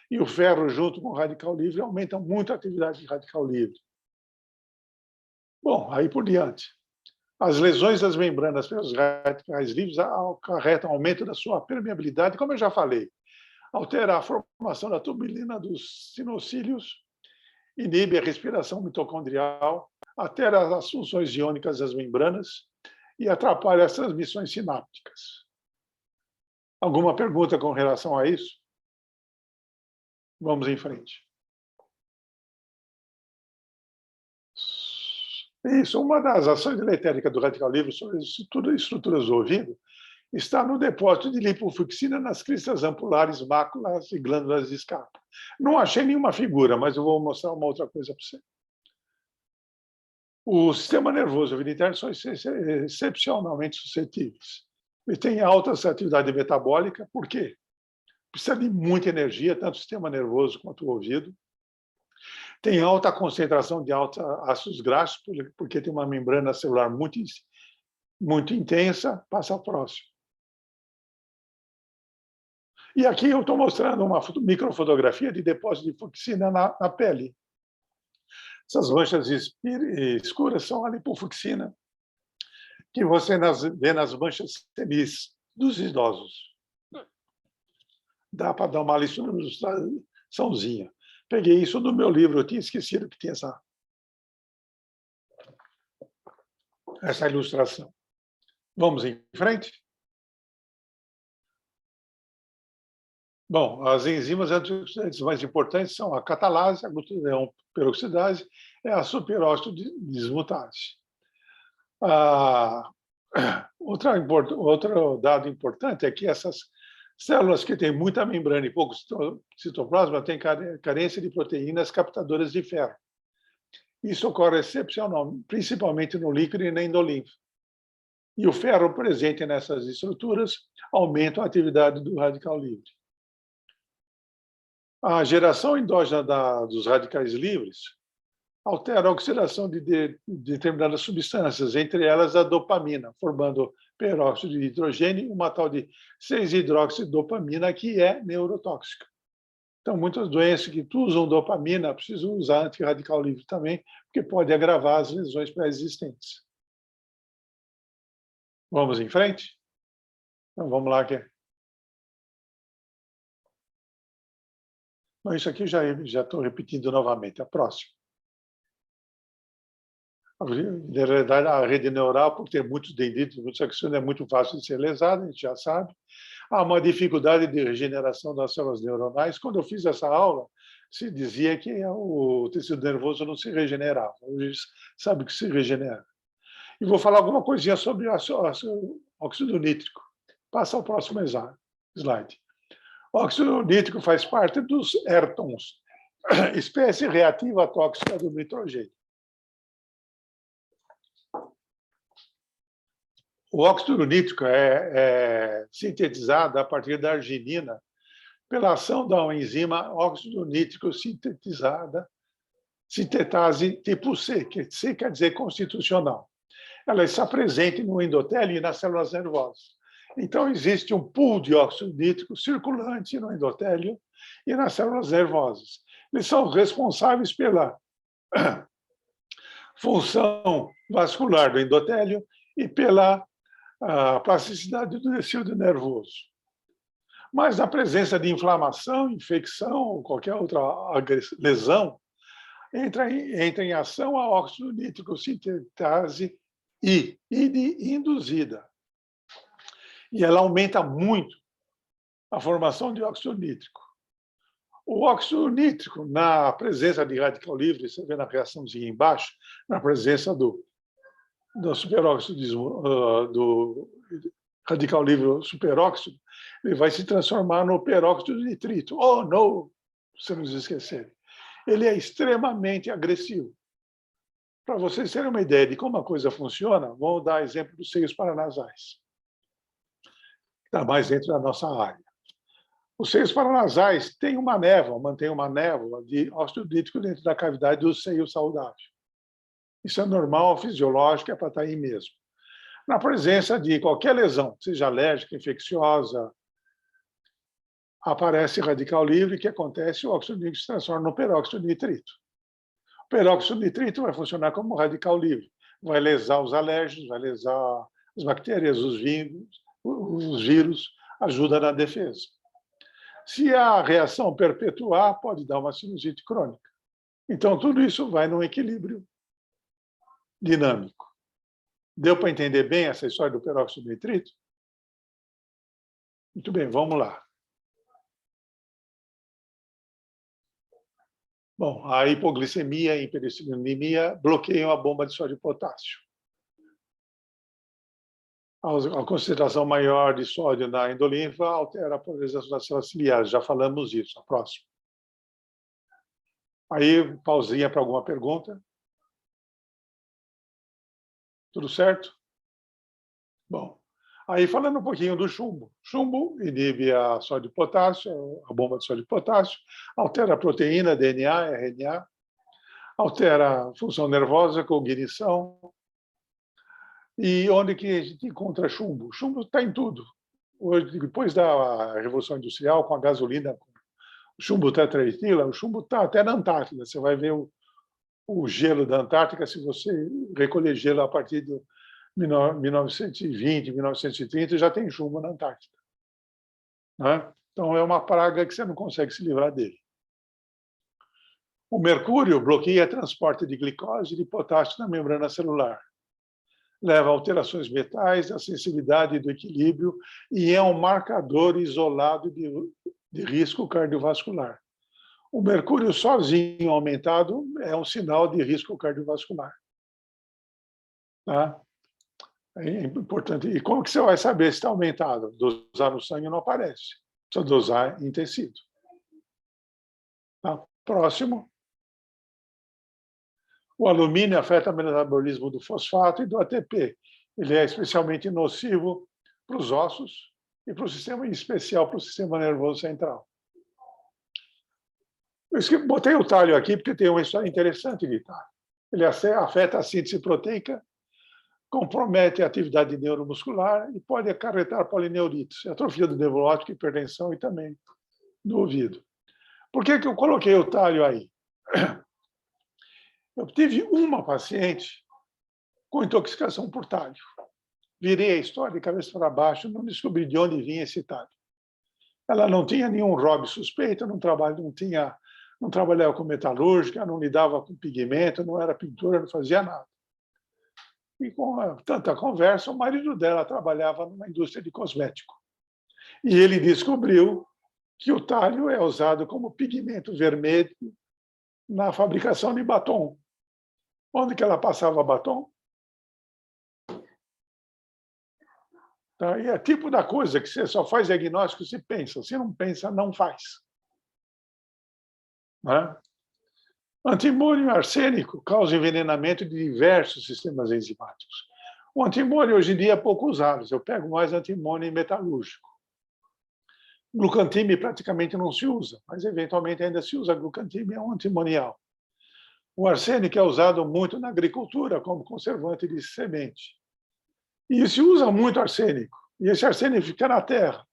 e o ferro, junto com o radical livre, aumenta muito a atividade de radical livre. Bom, aí por diante. As lesões das membranas pelos radicais livres acarretam aumento da sua permeabilidade, como eu já falei. Altera a formação da tubulina dos sinocílios, inibe a respiração mitocondrial, altera as funções iônicas das membranas e atrapalha as transmissões sinápticas. Alguma pergunta com relação a isso? Vamos em frente. Isso, uma das ações deletéricas do radical livre sobre as estruturas do ouvido está no depósito de lipofuxina nas cristas ampulares, máculas e glândulas de escapo. Não achei nenhuma figura, mas eu vou mostrar uma outra coisa para você. O sistema nervoso e o ouvido interno são excepcionalmente suscetíveis. Ele tem alta atividade metabólica, por quê? Precisa de muita energia, tanto o sistema nervoso quanto o ouvido. Tem alta concentração de ácidos graxos, porque tem uma membrana celular muito intensa. Passa ao próximo. E aqui eu estou mostrando uma microfotografia de depósito de fuxina na pele. Essas manchas escuras são a lipofuxina, que você vê nas manchas senis dos idosos. Dá para dar uma ilustraçãozinha. Peguei isso no meu livro, eu tinha esquecido que tinha essa ilustração. Vamos em frente? Bom, as enzimas antioxidantes mais importantes são a catalase, a gluconeon peroxidase e a superóxido de dismutase. Outro dado importante é que essas células que têm muita membrana e pouco citoplasma têm carência de proteínas captadoras de ferro. Isso ocorre excepcionalmente, principalmente no líquido e na endolinfa. E o ferro presente nessas estruturas aumenta a atividade do radical livre. A geração endógena dos radicais livres altera a oxidação de determinadas substâncias, entre elas a dopamina, formando peróxido de hidrogênio e uma tal de 6-hidroxidopamina, que é neurotóxica. Então, muitas doenças que usam dopamina precisam usar antirradical livre também, porque pode agravar as lesões pré-existentes. Vamos em frente? Então, vamos lá. Bom, isso aqui já estou repetindo novamente. A próxima. Na verdade, a rede neural, por ter muitos dendritos, muitos axônios, é muito fácil de ser lesada, a gente já sabe. Há uma dificuldade de regeneração das células neuronais. Quando eu fiz essa aula, se dizia que o tecido nervoso não se regenerava. Hoje sabe que se regenera. E vou falar alguma coisinha sobre óxido nítrico. Passa ao próximo slide. O óxido nítrico faz parte dos ertons, espécie reativa tóxica do nitrogênio. O óxido nítrico é sintetizado a partir da arginina pela ação da enzima óxido nítrico sintetase tipo C, que C quer dizer constitucional. Ela está presente no endotélio e nas células nervosas. Então, existe um pool de óxido nítrico circulante no endotélio e nas células nervosas. Eles são responsáveis pela função vascular do endotélio e pela plasticidade do tecido nervoso. Mas na presença de inflamação, infecção ou qualquer outra lesão, entra em ação a óxido nítrico sintetase I, induzida. E ela aumenta muito a formação de óxido nítrico. O óxido nítrico, na presença de radical livre, você vê na reaçãozinha embaixo, na presença do superóxido, do radical livre superóxido, ele vai se transformar no peróxido de nitrito. Oh, não! Se não esquecerem. Ele é extremamente agressivo. Para vocês terem uma ideia de como a coisa funciona, vamos dar exemplo dos seios paranasais. Está mais dentro da nossa área. Os seios paranasais têm uma névoa, mantêm uma névoa de óxido nítrico dentro da cavidade do seio saudável. Isso é normal, fisiológico, é para estar aí mesmo. Na presença de qualquer lesão, seja alérgica, infecciosa, aparece radical livre, que acontece, o óxido nítrico se transforma no peróxido de nitrito. O peróxido de nitrito vai funcionar como radical livre, vai lesar os alérgenos, vai lesar as bactérias, os vírus, ajuda na defesa. Se a reação perpetuar, pode dar uma sinusite crônica. Então, tudo isso vai num equilíbrio dinâmico. Deu para entender bem essa história do peróxido de nitrito? Muito bem, vamos lá. Bom, a hipoglicemia e hiperestimulemia bloqueiam a bomba de sódio e potássio. A concentração maior de sódio na endolinfa altera a polarização das células ciliares. Já falamos disso. A próxima. Aí, pausinha para alguma pergunta. Tudo certo? Bom, aí falando um pouquinho do chumbo. Chumbo inibe a sódio e potássio, a bomba de sódio e potássio, altera a proteína, DNA, RNA, altera a função nervosa, cognição. E onde que a gente encontra chumbo? Chumbo está em tudo. Hoje, depois da Revolução Industrial, com a gasolina, com o chumbo tetraetila, o chumbo está até na Antártida. Você vai ver o gelo da Antártica, se você recolher gelo a partir de 1920, 1930, já tem chumbo na Antártida. Né? Então, é uma praga que você não consegue se livrar dele. O mercúrio bloqueia o transporte de glicose e de potássio na membrana celular. Leva a alterações metais, a sensibilidade do equilíbrio e é um marcador isolado de risco cardiovascular. O mercúrio sozinho aumentado é um sinal de risco cardiovascular. Tá? É importante. E como que você vai saber se está aumentado? Dosar no sangue não aparece. Precisa dosar em tecido. Tá? Próximo. O alumínio afeta o metabolismo do fosfato e do ATP. Ele é especialmente nocivo para os ossos e para o sistema, em especial para o sistema nervoso central. Eu botei o talho aqui porque tem uma história interessante de talho. Ele afeta a síntese proteica, compromete a atividade neuromuscular e pode acarretar polineurites, atrofia do nervo óptico, hipertensão e também do ouvido. Por que eu coloquei o talho aí? Eu tive uma paciente com intoxicação por talho. Virei a história de cabeça para baixo, não descobri de onde vinha esse talho. Ela não tinha nenhum ROB suspeito, não trabalhava com metalúrgica, não lidava com pigmento, não era pintora, não fazia nada. E com tanta conversa, o marido dela trabalhava numa indústria de cosmético. E ele descobriu que o talho é usado como pigmento vermelho na fabricação de batom. Onde que ela passava batom? Tá? E é tipo da coisa que você só faz diagnóstico se pensa. Se não pensa, não faz. Né? Antimônio e arsênico causam envenenamento de diversos sistemas enzimáticos. O antimônio, hoje em dia, é pouco usado. Eu pego mais antimônio metalúrgico. Glucantime praticamente não se usa, mas eventualmente ainda se usa glucantime, é um antimonial. O arsênico é usado muito na agricultura como conservante de semente. E se usa muito arsênico. E esse arsênico fica na terra.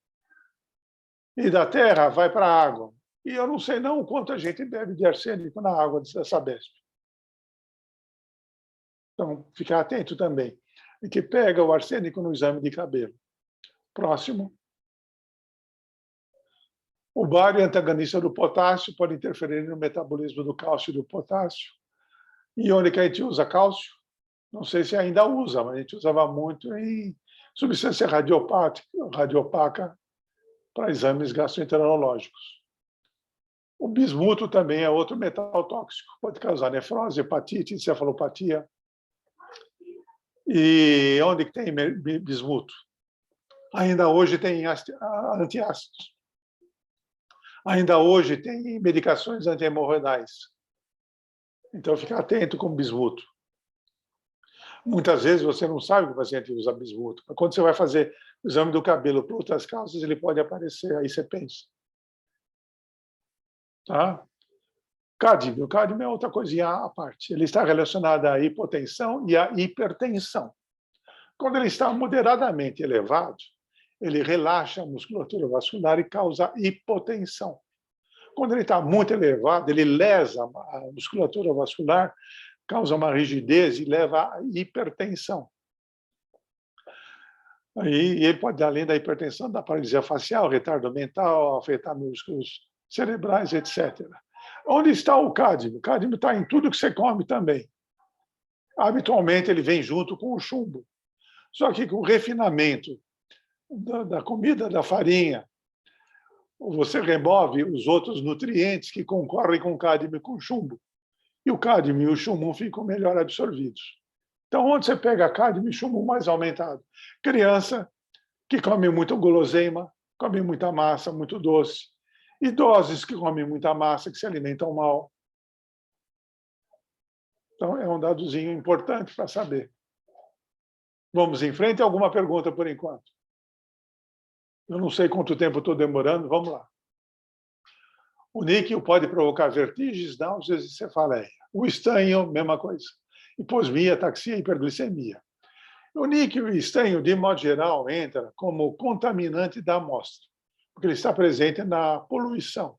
E da terra vai para a água. E eu não sei não o quanto a gente bebe de arsênico na água dessa Sabesp. Então, ficar atento também. E que pega o arsênico no exame de cabelo. Próximo. O bário é antagonista do potássio, pode interferir no metabolismo do cálcio e do potássio. E onde que a gente usa cálcio? Não sei se ainda usa, mas a gente usava muito em substância radiopaca para exames gastroenterológicos. O bismuto também é outro metal tóxico, pode causar nefrose, hepatite, encefalopatia. E onde que tem bismuto? Ainda hoje tem antiácidos. Ainda hoje tem medicações anti-hemorroidais. Então, fica atento com o bismuto. Muitas vezes você não sabe que o paciente usa bismuto. Quando você vai fazer o exame do cabelo por outras causas, ele pode aparecer, aí você pensa. Tá? Cádmio. O cádmio é outra coisinha à parte. Ele está relacionado à hipotensão e à hipertensão. Quando ele está moderadamente elevado, ele relaxa a musculatura vascular e causa hipotensão. Quando ele está muito elevado, ele lesa a musculatura vascular, causa uma rigidez e leva à hipertensão. E ele pode, além da hipertensão, da paralisia facial, retardo mental, afetar músculos cerebrais, etc. Onde está o cádmio? O cádmio está em tudo que você come também. Habitualmente, ele vem junto com o chumbo. Só que com o refinamento da comida, da farinha, você remove os outros nutrientes que concorrem com o cádmio e com o chumbo. E o cádmio e o chumbo ficam melhor absorvidos. Então, onde você pega cádmio e chumbo mais aumentado? Criança que come muito guloseima, come muita massa, muito doce. Idosos que comem muita massa, que se alimentam mal. Então, é um dadozinho importante para saber. Vamos em frente? Alguma pergunta por enquanto? Eu não sei quanto tempo estou demorando, vamos lá. O níquel pode provocar vertigens, náuseas e cefaleia. O estanho, mesma coisa. Hiposmia, ataxia e hiperglicemia. O níquel e estanho, de modo geral, entra como contaminante da amostra, porque ele está presente na poluição.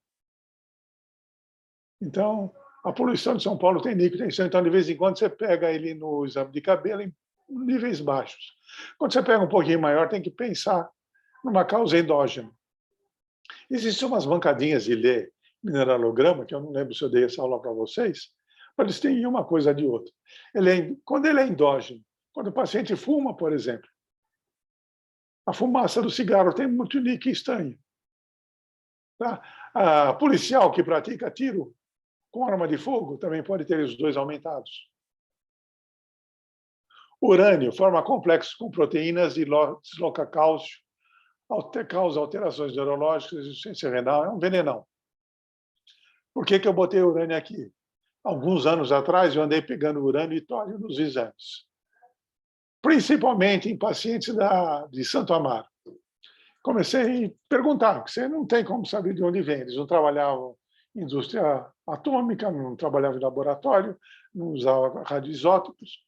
Então, a poluição de São Paulo tem níquel, tem estanho, então, de vez em quando, você pega ele no exame de cabelo em níveis baixos. Quando você pega um pouquinho maior, tem que pensar numa causa endógena. Existem umas bancadinhas de ler mineralograma, que eu não lembro se eu dei essa aula para vocês, mas eles têm uma coisa de outra. Quando ele é endógeno, quando o paciente fuma, por exemplo, a fumaça do cigarro tem muito níquel e estanho. Tá? A policial que pratica tiro com arma de fogo também pode ter os dois aumentados. Urânio forma complexos com proteínas e desloca cálcio, causa alterações neurológicas, insuficiência renal, é um venenão. Por que eu botei urânio aqui? Alguns anos atrás, eu andei pegando urânio e tólio nos exames, principalmente em pacientes de Santo Amaro. Comecei a perguntar, porque você não tem como saber de onde vem. Eles não trabalhavam em indústria atômica, não trabalhavam em laboratório, não usavam radioisótopos.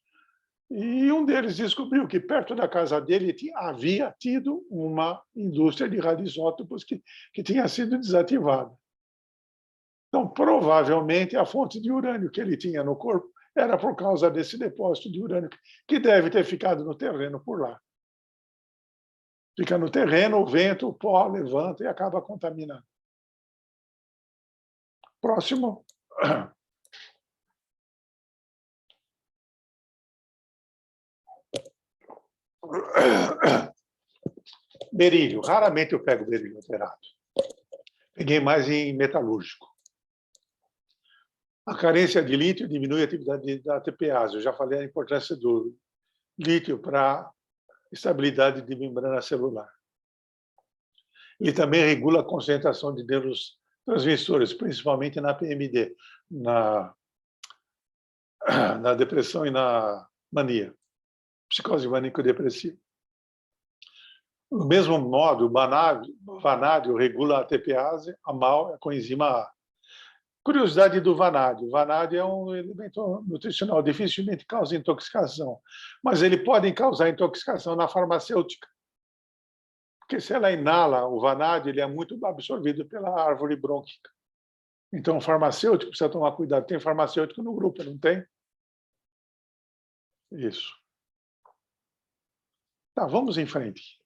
E um deles descobriu que perto da casa dele havia tido uma indústria de radioisótopos que tinha sido desativada. Então, provavelmente, a fonte de urânio que ele tinha no corpo era por causa desse depósito de urânio, que deve ter ficado no terreno por lá. Fica no terreno, o vento, o pó levanta e acaba contaminando. Próximo. Berílio. Raramente eu pego berílio alterado. Peguei mais em metalúrgico. A carência de lítio diminui a atividade da ATPase. Eu já falei a importância do lítio para estabilidade de membrana celular. Ele também regula a concentração de neurotransmissores, principalmente na PMD, na depressão e na mania. psicose maníaco-depressiva. Do mesmo modo, o vanádio regula a ATPase, a MAO, a coenzima A. Curiosidade do vanádio. O vanádio é um elemento nutricional, dificilmente causa intoxicação, mas ele pode causar intoxicação na farmacêutica, porque se ela inala o vanádio, ele é muito absorvido pela árvore brônquica. Então, o farmacêutico precisa tomar cuidado. Tem farmacêutico no grupo, não tem? Isso. Tá, vamos em frente.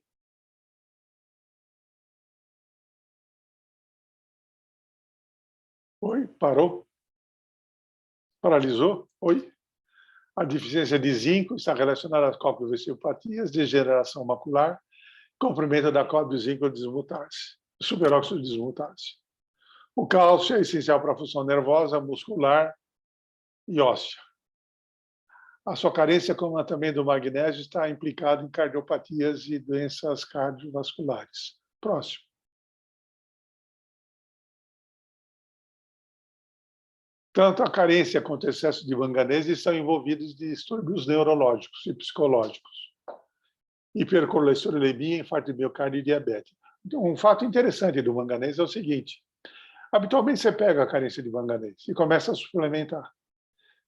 Oi, parou? Paralisou? Oi? A deficiência de zinco está relacionada às coprivesciopatias, degeneração macular, comprimento da cobre zinco desmutase, superóxido desmutase. O cálcio é essencial para a função nervosa, muscular e óssea. A sua carência, como também do magnésio, está implicada em cardiopatias e doenças cardiovasculares. Próximo. Tanto a carência quanto o excesso de manganês estão envolvidos em distúrbios neurológicos e psicológicos. Hipercolesterolemia, infarto de miocárdio e diabetes. Um fato interessante do manganês é o seguinte: habitualmente você pega a carência de manganês e começa a suplementar.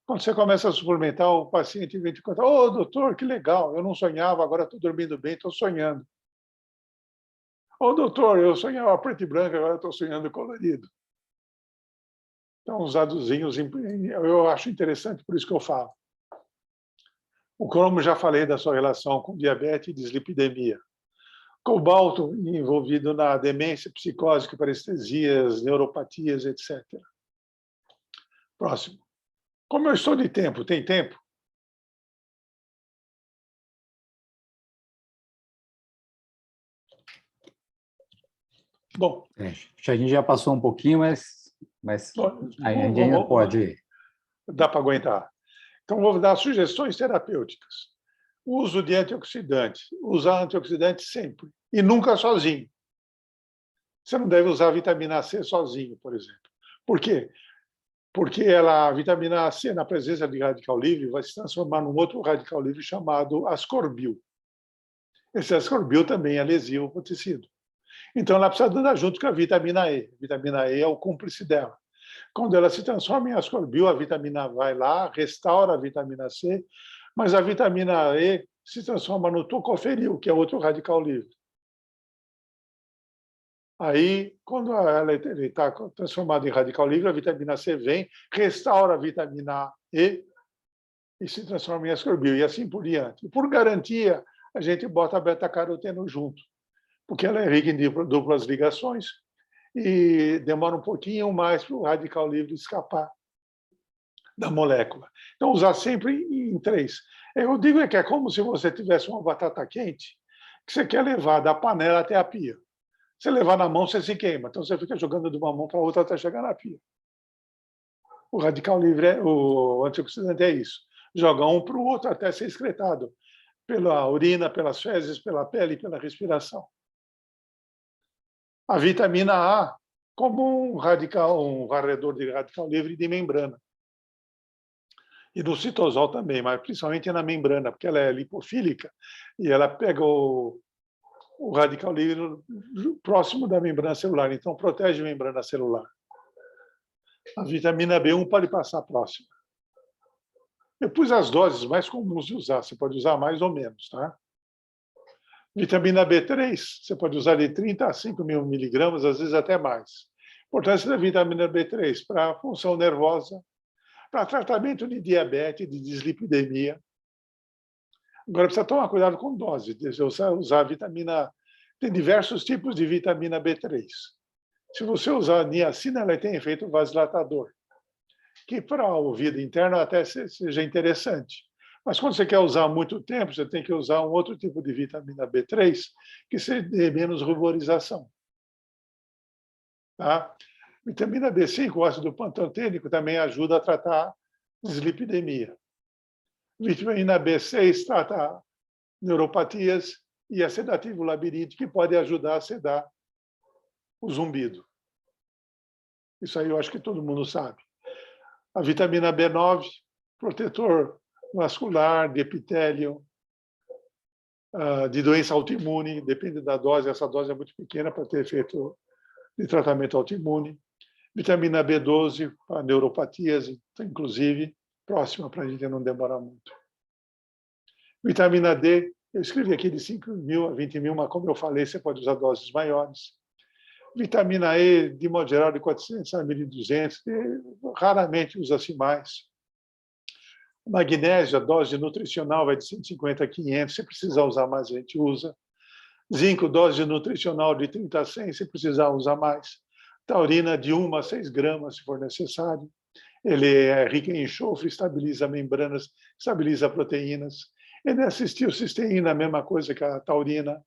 Quando você começa a suplementar, o paciente vem te contar: ô, doutor, que legal, eu não sonhava, agora estou dormindo bem, estou sonhando. Ô, doutor, eu sonhava preto e branco, agora estou sonhando colorido. Então, os dadozinhos, eu acho interessante, por isso que eu falo. Como já falei da sua relação com diabetes e dislipidemia. Cobalto envolvido na demência psicótica, parestesias, neuropatias, etc. Próximo. Como eu estou de tempo? Tem tempo? Bom. A gente já passou um pouquinho, mas a gente ainda pode. Dá para aguentar. Então, vou dar sugestões terapêuticas. Uso de antioxidante. Usar antioxidante sempre. E nunca sozinho. Você não deve usar a vitamina C sozinho, por exemplo. Por quê? Porque a vitamina C, na presença de radical livre, vai se transformar num outro radical livre chamado ascorbil. Esse ascorbil também é lesivo para o tecido. Então, ela precisa andar junto com a vitamina E. A vitamina E é o cúmplice dela. Quando ela se transforma em ascorbil, a vitamina A vai lá, restaura a vitamina C, mas a vitamina E se transforma no tocoferil, que é outro radical livre. Aí, quando ele está transformado em radical livre, a vitamina C vem, restaura a vitamina E e se transforma em ascorbil, e assim por diante. E por garantia, a gente bota a beta-caroteno junto, porque ela é rica em duplas ligações e demora um pouquinho mais para o radical livre escapar da molécula. Então, usar sempre em 3. Eu digo que é como se você tivesse uma batata quente que você quer levar da panela até a pia. Se levar na mão, você se queima. Então, você fica jogando de uma mão para a outra até chegar na pia. O radical livre, o antioxidante é isso. Joga um para o outro até ser excretado pela urina, pelas fezes, pela pele e pela respiração. A vitamina A como um varredor de radical livre de membrana. E no citosol também, mas principalmente na membrana, porque ela é lipofílica e ela pega o radical livre próximo da membrana celular, então protege a membrana celular. A vitamina B1 pode passar próxima. Eu pus as doses mais comuns de usar, você pode usar mais ou menos, tá? Vitamina B3, você pode usar de 30 a 5 mil miligramas, às vezes até mais. Importância da vitamina B3 para a função nervosa, para tratamento de diabetes, de dislipidemia. Agora, precisa tomar cuidado com dose. Usar vitamina... Tem diversos tipos de vitamina B3. Se você usar niacina, ela tem efeito vasodilatador, que para o ouvido interno até seja interessante. Mas quando você quer usar muito tempo, você tem que usar um outro tipo de vitamina B3, que dê menos ruborização. Tá? Vitamina B5, o ácido pantotênico, também ajuda a tratar dislipidemia. Vitamina B6 trata neuropatias e é sedativo labiríntico, que pode ajudar a sedar o zumbido. Isso aí eu acho que todo mundo sabe. A vitamina B9, protetor vascular, de epitélio, de doença autoimune, depende da dose, essa dose é muito pequena para ter efeito de tratamento autoimune. Vitamina B12 para neuropatias, inclusive, próxima para a gente não demorar muito. Vitamina D, eu escrevi aqui de 5.000 a 20.000, mas como eu falei, você pode usar doses maiores. Vitamina E, de modo geral, de 400 a 1.200, raramente usa-se mais. Magnésio, a dose nutricional vai de 150 a 500, se precisar usar mais, a gente usa. Zinco, dose nutricional de 30 a 100, se precisar usar mais. Taurina, de 1 a 6 gramas, se for necessário. Ele é rico em enxofre, estabiliza membranas, estabiliza proteínas. N-acetilcisteína, a mesma coisa que a taurina.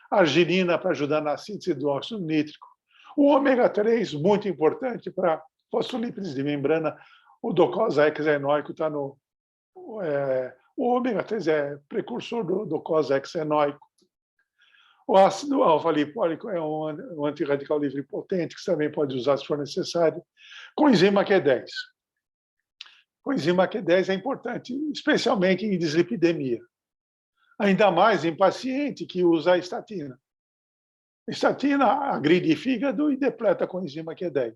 Arginina, para ajudar na síntese do óxido nítrico. O ômega 3, muito importante para fosfolípides de membrana. O docosahexaenoico está no... o ômega 3 é precursor do docosahexaenoico. O ácido alfa-lipólico é um antirradical livre potente, que você também pode usar se for necessário. Coenzima Q10. Coenzima Q10 é importante, especialmente em dislipidemia. Ainda mais em paciente que usa a estatina. A estatina agride fígado e depleta a coenzima Q10.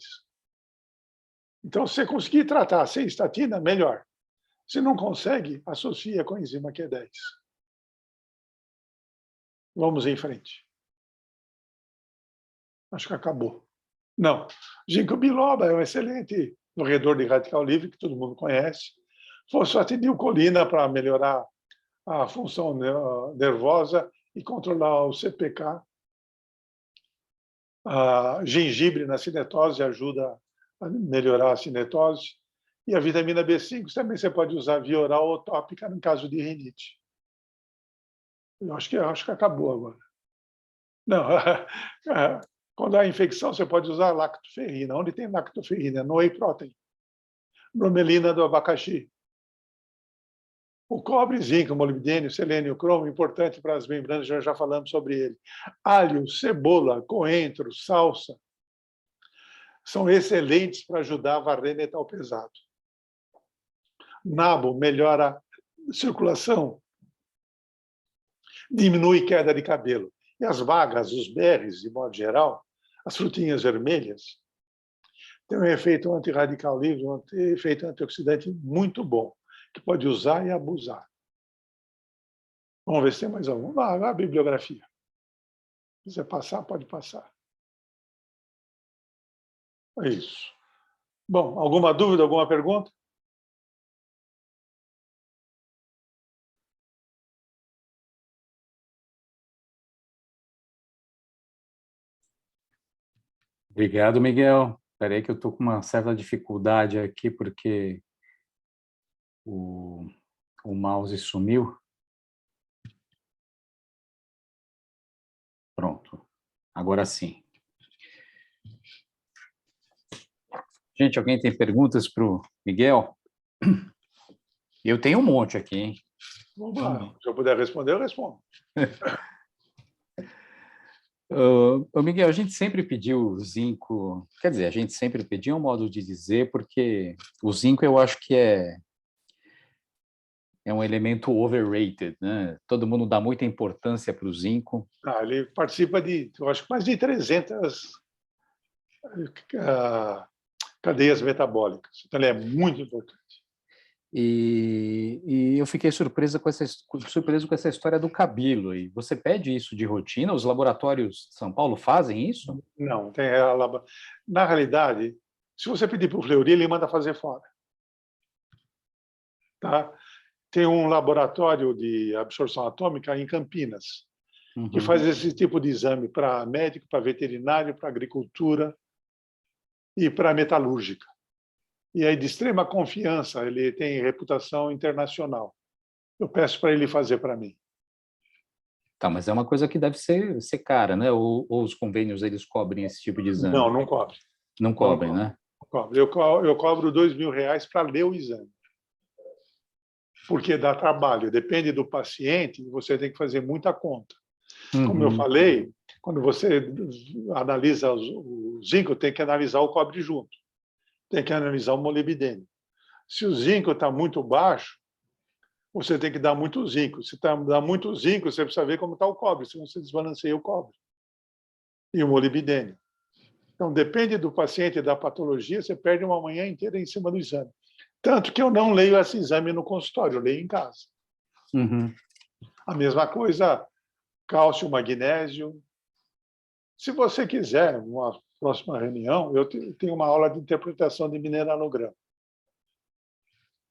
Então, se você conseguir tratar sem estatina, melhor. Se não consegue, associa com a coenzima Q10. Vamos em frente. Acho que acabou. Não. Ginkgo biloba é um excelente corredor de radical livre, que todo mundo conhece. Fosfatidilcolina para melhorar a função nervosa e controlar o CPK. Gengibre na cinetose ajuda a melhorar a cinetose. E a vitamina B5 também você pode usar via oral ou tópica no caso de rinite. Eu acho que acabou agora. Não, quando há infecção, você pode usar lactoferrina. Onde tem lactoferrina? No whey protein. Bromelina do abacaxi. O cobre, zinco, molibdênio, selênio, cromo, importante para as membranas, já falamos sobre ele. Alho, cebola, coentro, salsa, são excelentes para ajudar a varrer metal pesado. Nabo melhora a circulação, diminui queda de cabelo. E as bagas, os berries, de modo geral, as frutinhas vermelhas, têm um efeito antirradical livre, um efeito antioxidante muito bom, que pode usar e abusar. Vamos ver se tem mais algum. A bibliografia. Se quiser passar, pode passar. É isso. Bom, alguma dúvida, alguma pergunta? Obrigado, Miguel. Espera aí que eu estou com uma certa dificuldade aqui, porque o mouse sumiu. Pronto. Agora sim. Gente, alguém tem perguntas para o Miguel? Eu tenho um monte aqui, hein? Vamos lá. Se eu puder responder, eu respondo. Miguel, a gente sempre pediu zinco, quer dizer, a gente sempre pediu um modo de dizer, porque o zinco eu acho que é um elemento overrated, né? Todo mundo dá muita importância para o zinco. Ele participa de, eu acho, mais de 300 cadeias metabólicas. Então, ele é muito importante. E eu fiquei surpreso com essa história do cabelo. E você pede isso de rotina? Os laboratórios de São Paulo fazem isso? Não, tem na realidade, se você pedir para o Fleury, ele manda fazer fora. Tá? Tem um laboratório de absorção atômica em Campinas, que faz esse tipo de exame para médico, para veterinário, para agricultura e para metalúrgica. E é de extrema confiança, ele tem reputação internacional. Eu peço para ele fazer para mim. Tá, mas é uma coisa que deve ser cara, né? Ou os convênios, eles cobrem esse tipo de exame? Não, não cobre. Não cobrem, né? Não cobre. Eu cobro R$2.000 para ler o exame. Porque dá trabalho. Depende do paciente, você tem que fazer muita conta. Como eu falei, quando você analisa o zinco, tem que analisar o cobre junto. Tem que analisar o molibdênio. Se o zinco está muito baixo, você tem que dar muito zinco. Se dá muito zinco, você precisa ver como está o cobre, senão você desbalanceia o cobre. E o molibdênio. Então, depende do paciente e da patologia, você perde uma manhã inteira em cima do exame. Tanto que eu não leio esse exame no consultório, eu leio em casa. Uhum. A mesma coisa, cálcio, magnésio. Se você quiser, uma próxima reunião, eu tenho uma aula de interpretação de mineralograma.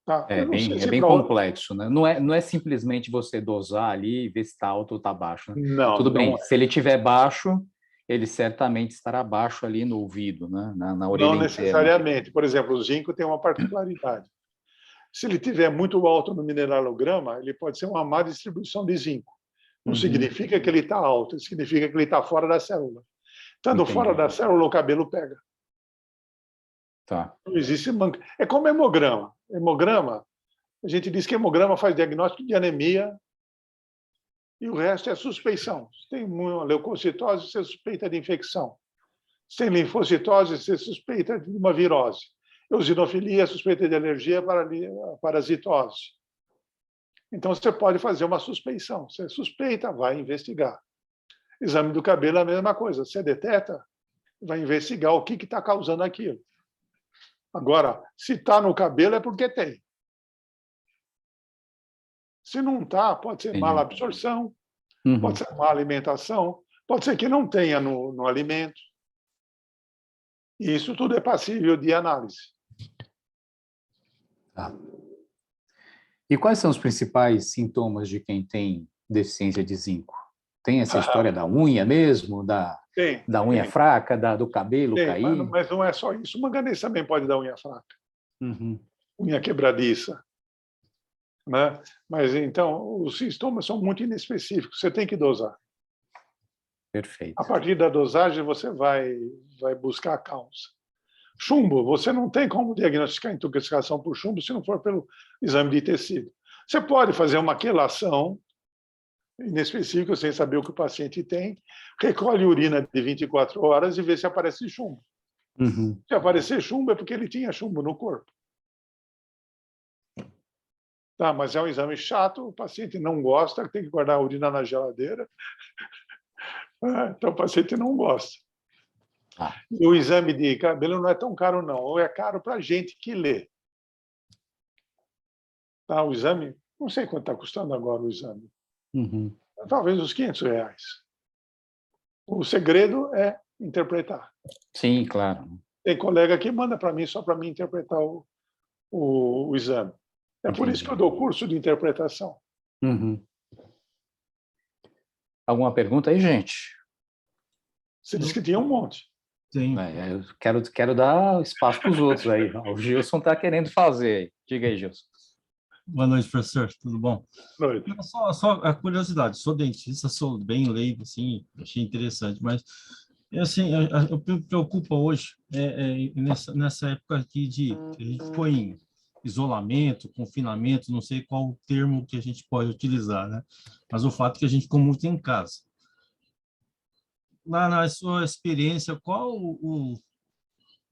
Tá? É bem complexo, né? Não é simplesmente você dosar ali e ver se está alto ou está baixo, né? Não, Tudo bem, não é. se ele estiver baixo, ele certamente estará baixo ali no ouvido, né? Na orelha Não interna. necessariamente. Por exemplo, o zinco tem uma particularidade. Se ele estiver muito alto no mineralograma, ele pode ser uma má distribuição de zinco. Não significa que ele está alto, significa que ele está fora da célula. Estando fora da célula, o cabelo pega. Tá. Não existe manca. É como hemograma. Hemograma, a gente diz que hemograma faz diagnóstico de anemia e o resto é suspeição. Se tem uma leucocitose, você suspeita de infecção. Se tem linfocitose, você suspeita de uma virose. Eosinofilia, suspeita de alergia para parasitose. Então, você pode fazer uma suspeição. Você suspeita, vai investigar. Exame do cabelo é a mesma coisa. Você deteta, vai investigar o que está causando aquilo. Agora, se está no cabelo é porque tem. Se não está, pode ser mala absorção, pode ser má alimentação, pode ser que não tenha no alimento. E isso tudo é passível de análise. Tá. E quais são os principais sintomas de quem tem deficiência de zinco? Tem essa história da unha mesmo, da unha fraca, do cabelo cair? Mas não é só isso. O manganês também pode dar unha fraca. Uhum. Unha quebradiça. Né? Mas, então, os sintomas são muito inespecíficos. Você tem que dosar. Perfeito. A partir da dosagem, você vai buscar a causa. Chumbo, você não tem como diagnosticar intoxicação por chumbo se não for pelo exame de tecido. Você pode fazer uma quelação inespecífica, sem saber o que o paciente tem, recolhe urina de 24 horas e vê se aparece chumbo. Uhum. Se aparecer chumbo, é porque ele tinha chumbo no corpo. Tá, mas é um exame chato, o paciente não gosta, tem que guardar a urina na geladeira. Então, o paciente não gosta. E o exame de cabelo não é tão caro, não. Ou é caro para a gente que lê. Tá, o exame, não sei quanto está custando agora o exame. Uhum. Talvez uns R$500. O segredo é interpretar. Sim, claro. Tem colega que manda para mim só para mim interpretar o exame. É por isso que eu dou curso de interpretação. Uhum. Alguma pergunta aí, gente? Você disse que tinha um monte. Sim. Eu quero dar espaço para os outros aí. O Gilson está querendo fazer aí. Diga aí, Gilson. Boa noite, professor. Tudo bom? Boa noite. Só a curiosidade. Sou dentista, sou bem leigo, assim, achei interessante, mas assim, eu me preocupa hoje nessa época aqui que a gente ficou em isolamento, confinamento, não sei qual o termo que a gente pode utilizar, né? Mas o fato é que a gente ficou muito em casa. Lá na sua experiência, qual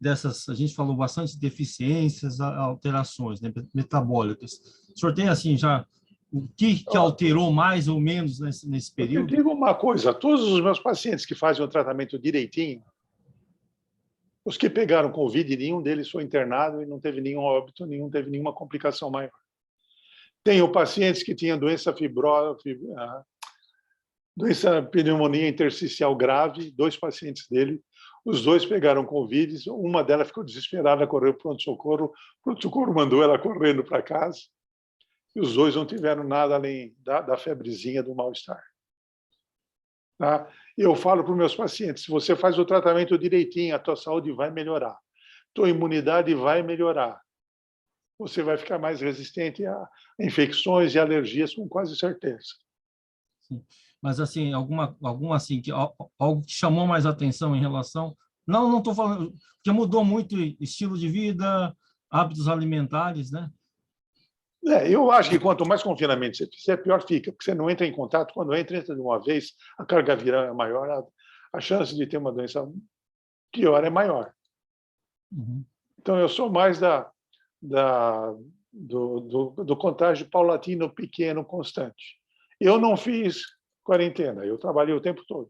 dessas, a gente falou bastante de deficiências, alterações, né, metabólicas. O senhor tem, assim, já o que alterou mais ou menos nesse período? Eu digo uma coisa, todos os meus pacientes que fazem o tratamento direitinho, os que pegaram Covid, nenhum deles foi internado e não teve nenhum óbito, nenhum teve nenhuma complicação maior. Tenho pacientes que tinham doença doença pneumonia intersticial grave, 2 pacientes dele, os 2 pegaram Covid, uma delas ficou desesperada, correu para o pronto-socorro mandou ela correndo para casa, e os 2 não tiveram nada além da febrezinha, do mal-estar. Tá? Eu falo para os meus pacientes, se você faz o tratamento direitinho, a tua saúde vai melhorar, tua imunidade vai melhorar, você vai ficar mais resistente a infecções e alergias com quase certeza. Sim. Mas, assim, alguma assim, algo que chamou mais atenção em relação... Não estou falando... Porque mudou muito estilo de vida, hábitos alimentares, né? Eu acho que quanto mais confinamento você fizer, pior fica, porque você não entra em contato. Quando entra de uma vez, a carga viral é maior, a chance de ter uma doença pior é maior. Uhum. Então, eu sou mais da do contágio paulatino, pequeno, constante. Eu não fiz quarentena, eu trabalhei o tempo todo.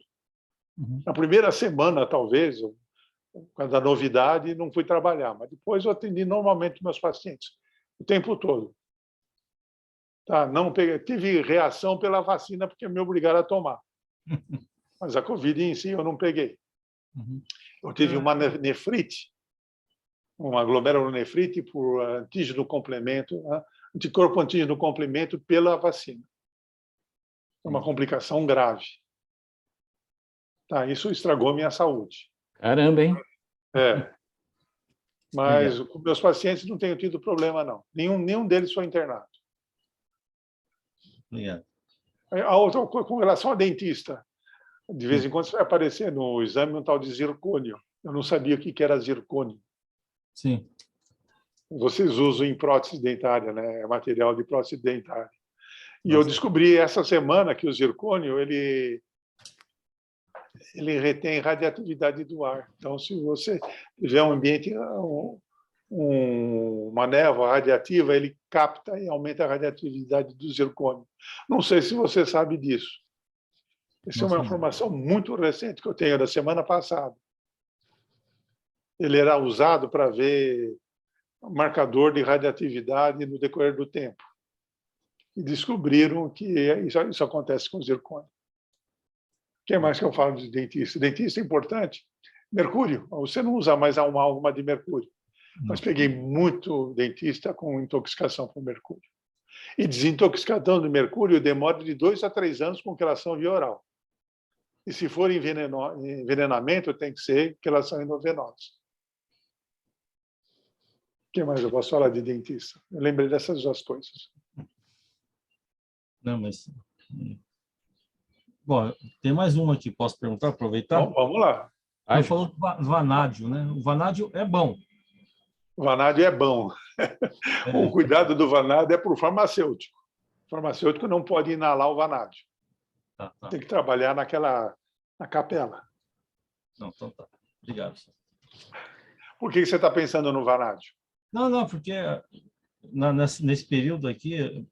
Na primeira semana, talvez, por causa da novidade, não fui trabalhar, mas depois eu atendi normalmente meus pacientes, o tempo todo. Tá, não peguei, tive reação pela vacina, porque me obrigaram a tomar. Mas a Covid em si eu não peguei. Eu tive uma nefrite, uma glomerulonefrite por antígeno complemento, anticorpo antígeno complemento pela vacina. É uma complicação grave. Tá, isso estragou minha saúde. Caramba, hein? Mas com meus pacientes não tenho tido problema, não. Nenhum deles foi internado. A outra, com relação a dentista, de vez em quando vai aparecer no exame um tal de zircônio. Eu não sabia o que era zircônio. Sim. Vocês usam em prótese dentária, né? É material de prótese dentária. E eu descobri essa semana que o zircônio ele retém radioatividade do ar. Então, se você tiver um ambiente, uma névoa radiativa, ele capta e aumenta a radioatividade do zircônio. Não sei se você sabe disso. Essa é uma informação muito recente que eu tenho, da semana passada. Ele era usado para ver marcador de radioatividade no decorrer do tempo. E descobriram que isso acontece com o zircônio. O que mais que eu falo de dentista? Dentista é importante. Mercúrio. Você não usa mais alguma de mercúrio. Mas peguei muito dentista com intoxicação por mercúrio. E desintoxicação de mercúrio demora de 2 a 3 anos com quelação via oral. E se for envenenamento, tem que ser quelação endovenosa. O que mais eu posso falar de dentista? Eu lembrei dessas duas coisas. Não, mas... Bom, tem mais uma aqui, posso perguntar, aproveitar? Bom, vamos lá. Você falou do vanádio, né? O vanádio é bom. O vanádio é bom. O cuidado do vanádio é para o farmacêutico. O farmacêutico não pode inalar o vanádio. Tá. Tem que trabalhar na capela. Não, então tá. Obrigado. Por que você está pensando no vanádio? Não, porque nesse período aqui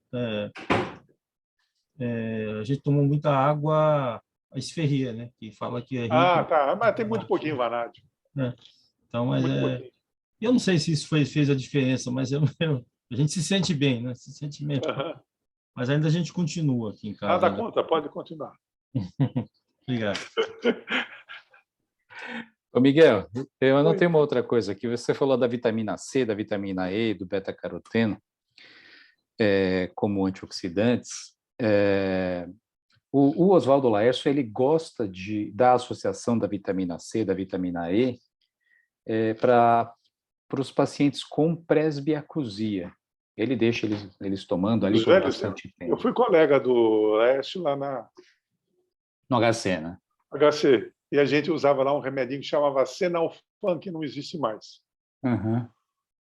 a gente tomou muita água esferria, né? Que fala que é rico. Tá. Mas tem muito pouquinho vanádio. Então, mas eu não sei se isso fez a diferença, mas a gente se sente bem, né? Se sente melhor. Mas ainda a gente continua aqui em casa. Nada contra, pode continuar. Obrigado. Ô Miguel, eu anotei uma outra coisa aqui. Você falou da vitamina C, da vitamina E, do beta-caroteno, como antioxidantes. O Oswaldo Laércio, ele gosta da associação da vitamina C, da vitamina E, para os pacientes com presbiacusia. Ele deixa eles tomando ali por bastante tempo. Eu fui colega do Laércio lá no HC, né? HC. E a gente usava lá um remedinho que chamava Senalfan, que não existe mais.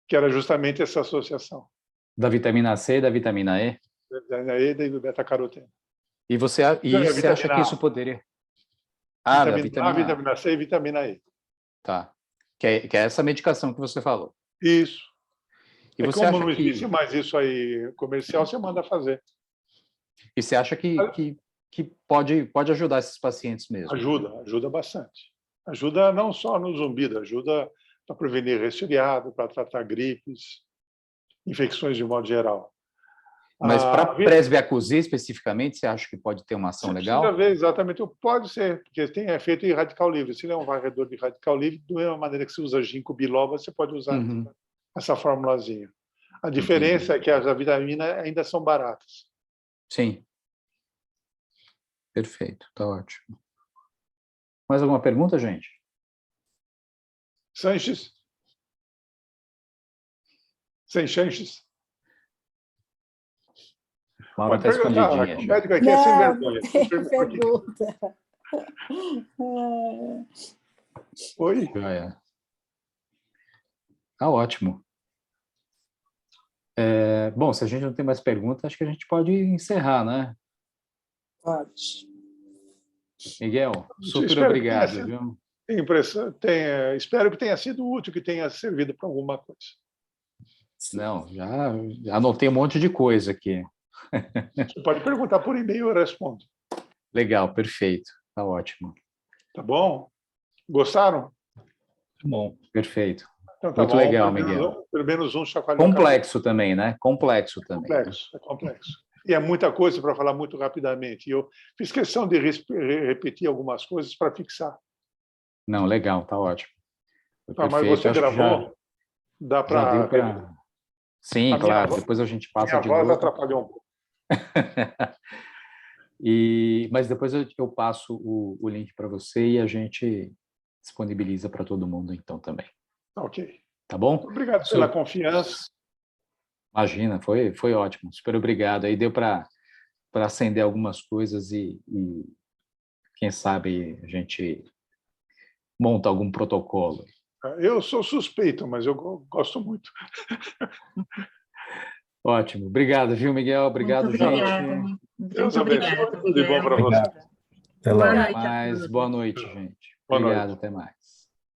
Que era justamente essa associação. Da vitamina C e da vitamina E? Da vitamina E e do beta-caroteno. E você acha que isso poderia... Vitamina C e vitamina E. Tá. Que é essa medicação que você falou. Isso. E você como acha não existe mais isso aí comercial, você manda fazer. E você acha que pode ajudar esses pacientes mesmo? Ajuda bastante. Ajuda não só no zumbido, ajuda para prevenir resfriado, para tratar gripes, infecções de modo geral. Mas para presbiacusia especificamente, você acha que pode ter uma ação legal? Precisa ver exatamente. Pode ser, porque tem efeito em radical livre. Se ele é um varredor de radical livre, da mesma maneira que você usa ginkgo biloba, você pode usar essa formulazinha. A diferença é que as vitaminas ainda são baratas. Sim. Perfeito, está ótimo. Mais alguma pergunta, gente? Sanches? Sem chances? Laura está escondidinha. O médico aqui é sem vergonha. Pergunta. Oi? Tá ótimo. Bom, se a gente não tem mais perguntas, acho que a gente pode encerrar, né? Pode. Miguel, super obrigado. Viu? Espero que tenha sido útil, que tenha servido para alguma coisa. Não, já anotei um monte de coisa aqui. Você pode perguntar por e-mail, eu respondo. Legal, perfeito. Tá ótimo. Tá bom? Gostaram? Bom, Perfeito. Então tá Muito bom. legal, Pelo menos Miguel. Pelo menos um chacoalhou a Complexo também, né? Complexo também. cabeça. Complexo. E é muita coisa para falar muito rapidamente. E eu fiz questão de repetir algumas coisas para fixar. Não, legal, tá ótimo. Foi Tá, mas perfeito. você Acho que gravou, dá já deu para... para... Sim, claro. Depois a gente passa Minha de voz novo. atrapalhou um pouco. Mas depois eu passo o link para você e a gente disponibiliza para todo mundo então também. Ok. Tá bom? Obrigado pela confiança. Imagina, foi ótimo. Super obrigado. Aí deu para acender algumas coisas e quem sabe a gente monta algum protocolo. Eu sou suspeito, mas eu gosto muito. Ótimo. Obrigado, viu, Miguel? Obrigado, Muito gente. obrigada. Deus Muito abençoe. obrigada, Tudo de bom para você. obrigado. Até lá. Boa noite a Boa todos. noite, gente. Boa Obrigado, noite. até mais.